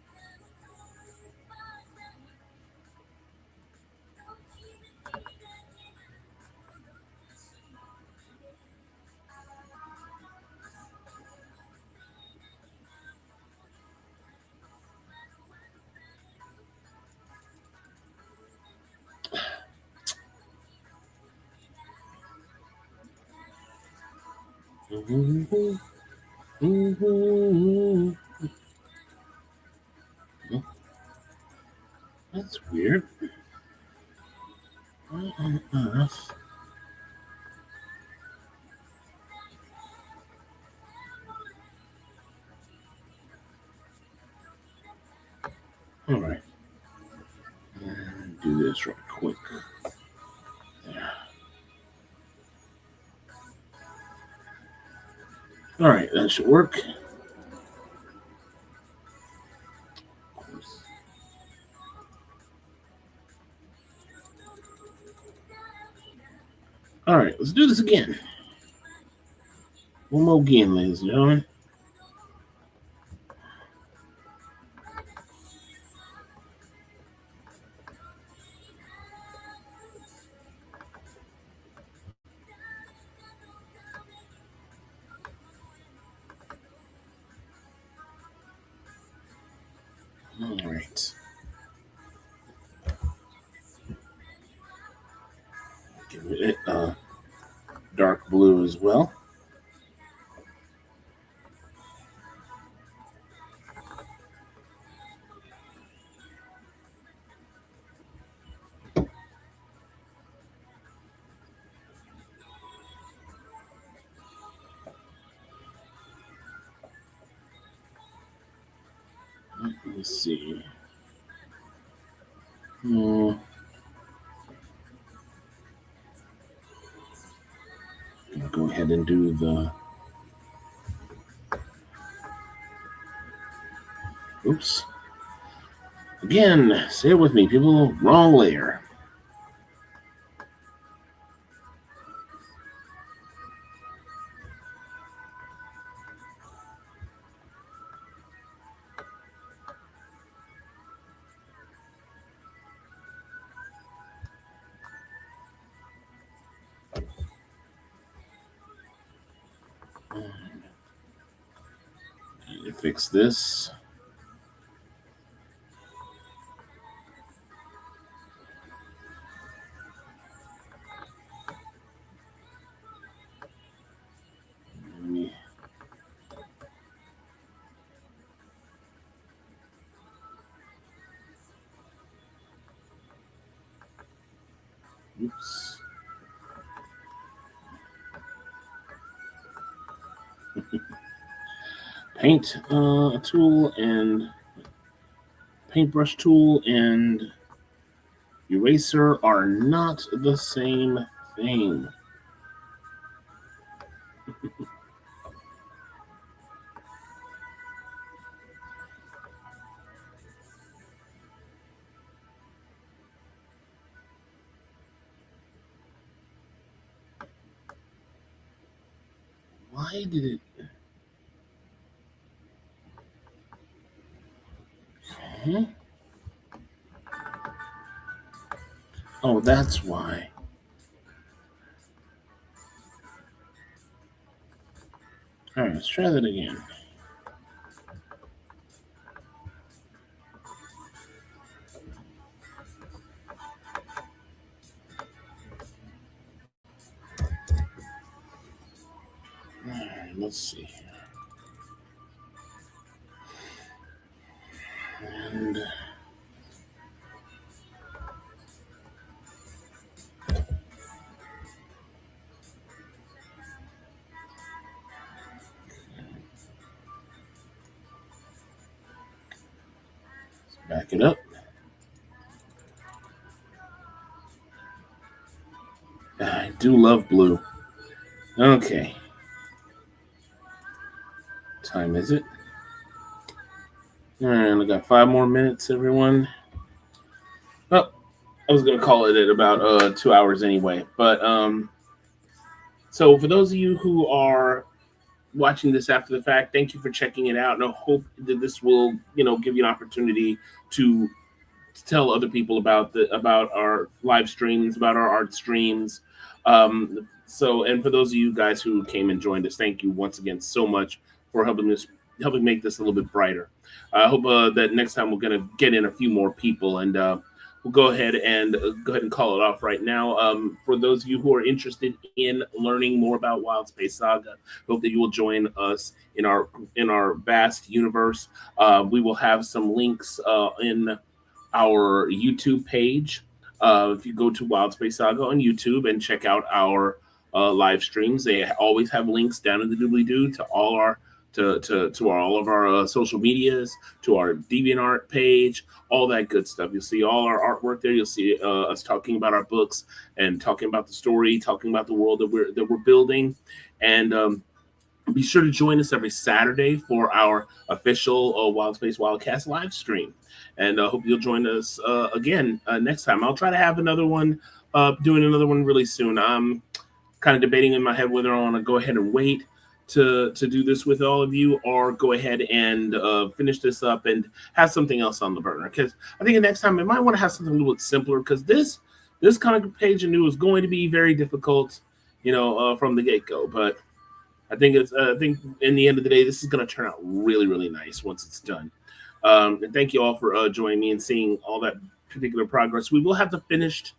That's weird. What on earth? All right. Do this real quick. There. All right, that should work. All right, let's do this again. One more again, ladies and gentlemen. All right. Give it dark blue as well. Let's see. I'll go ahead and do the. Oops. Again, say it with me, people. Wrong layer. Fix this. Oops. Paint tool and paintbrush tool and eraser are not the same thing. Why did it? Okay. Oh, that's why. All right, let's try that again. All right, let's see. And back it up. I do love blue. Okay. Time is it? And I got 5 more minutes, everyone. Oh, I was gonna call it at about 2 hours anyway. But so for those of you who are watching this after the fact, thank you for checking it out, and I hope that this will, give you an opportunity to tell other people about our live streams, about our art streams. And for those of you guys who came and joined us, thank you once again so much for helping make this a little bit brighter. I hope that next time we're gonna get in a few more people, and we'll go ahead and call it off right now. For those of you who are interested in learning more about Wild Space Saga, hope that you will join us in our vast universe. We will have some links in our YouTube page. If you go to Wild Space Saga on YouTube and check out our live streams, they always have links down in the doobly doo to all of our social medias, to our DeviantArt page, all that good stuff. You'll see all our artwork there. You'll see us talking about our books and talking about the story, talking about the world that we're building, and be sure to join us every Saturday for our official Wild Space Wildcast live stream. And I hope you'll join us again next time. I'll try to have another one, doing another one really soon. I'm kind of debating in my head whether I want to go ahead and wait to do this with all of you, or go ahead and finish this up and have something else on the burner. Because I think the next time we might want to have something a little bit simpler, because this comic book page anew is going to be very difficult, from the get-go. But I think in the end of the day, this is going to turn out really, really nice once it's done. And thank you all for joining me and seeing all that particular progress. We will have the finished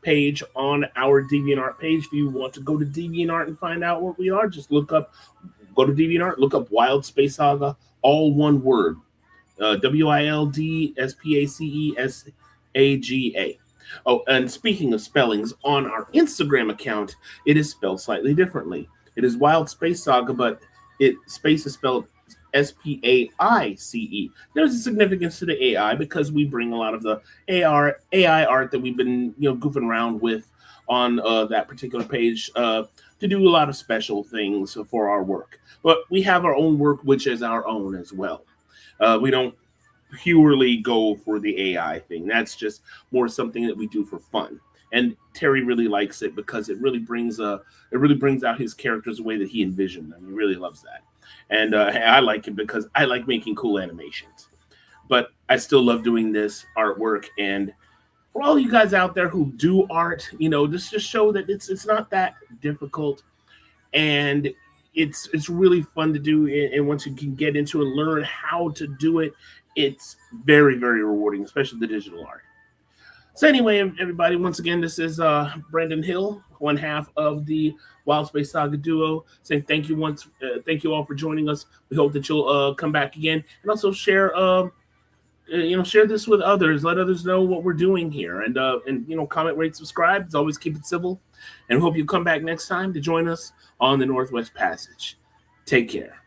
page on our DeviantArt page. If you want to go to DeviantArt and find out what we are, just go to DeviantArt, look up Wild Space Saga, all one word, WildSpaceSaga. Oh, and speaking of spellings, on our Instagram account, it is spelled slightly differently. It is Wild Space Saga, but space is spelled SPAICE. There's a significance to the AI because we bring a lot of the AI art that we've been goofing around with on that particular page to do a lot of special things for our work. But we have our own work, which is our own as well. We don't purely go for the AI thing. That's just more something that we do for fun. And Terry really likes it because it really brings out his characters the way that he envisioned them. He really loves that. And I like it because I like making cool animations. But I still love doing this artwork. And for all you guys out there who do art, this just show that it's not that difficult, and it's really fun to do. And once you can get into it and learn how to do it, it's very, very rewarding, especially the digital art. So anyway, everybody, once again, this is Brendan Hill, one half of the Wild Space Saga duo, saying thank you all for joining us. We hope that you'll come back again, and also share this with others. Let others know what we're doing here, and comment, rate, subscribe. As always, keep it civil, and we hope you come back next time to join us on the Northwest Passage. Take care.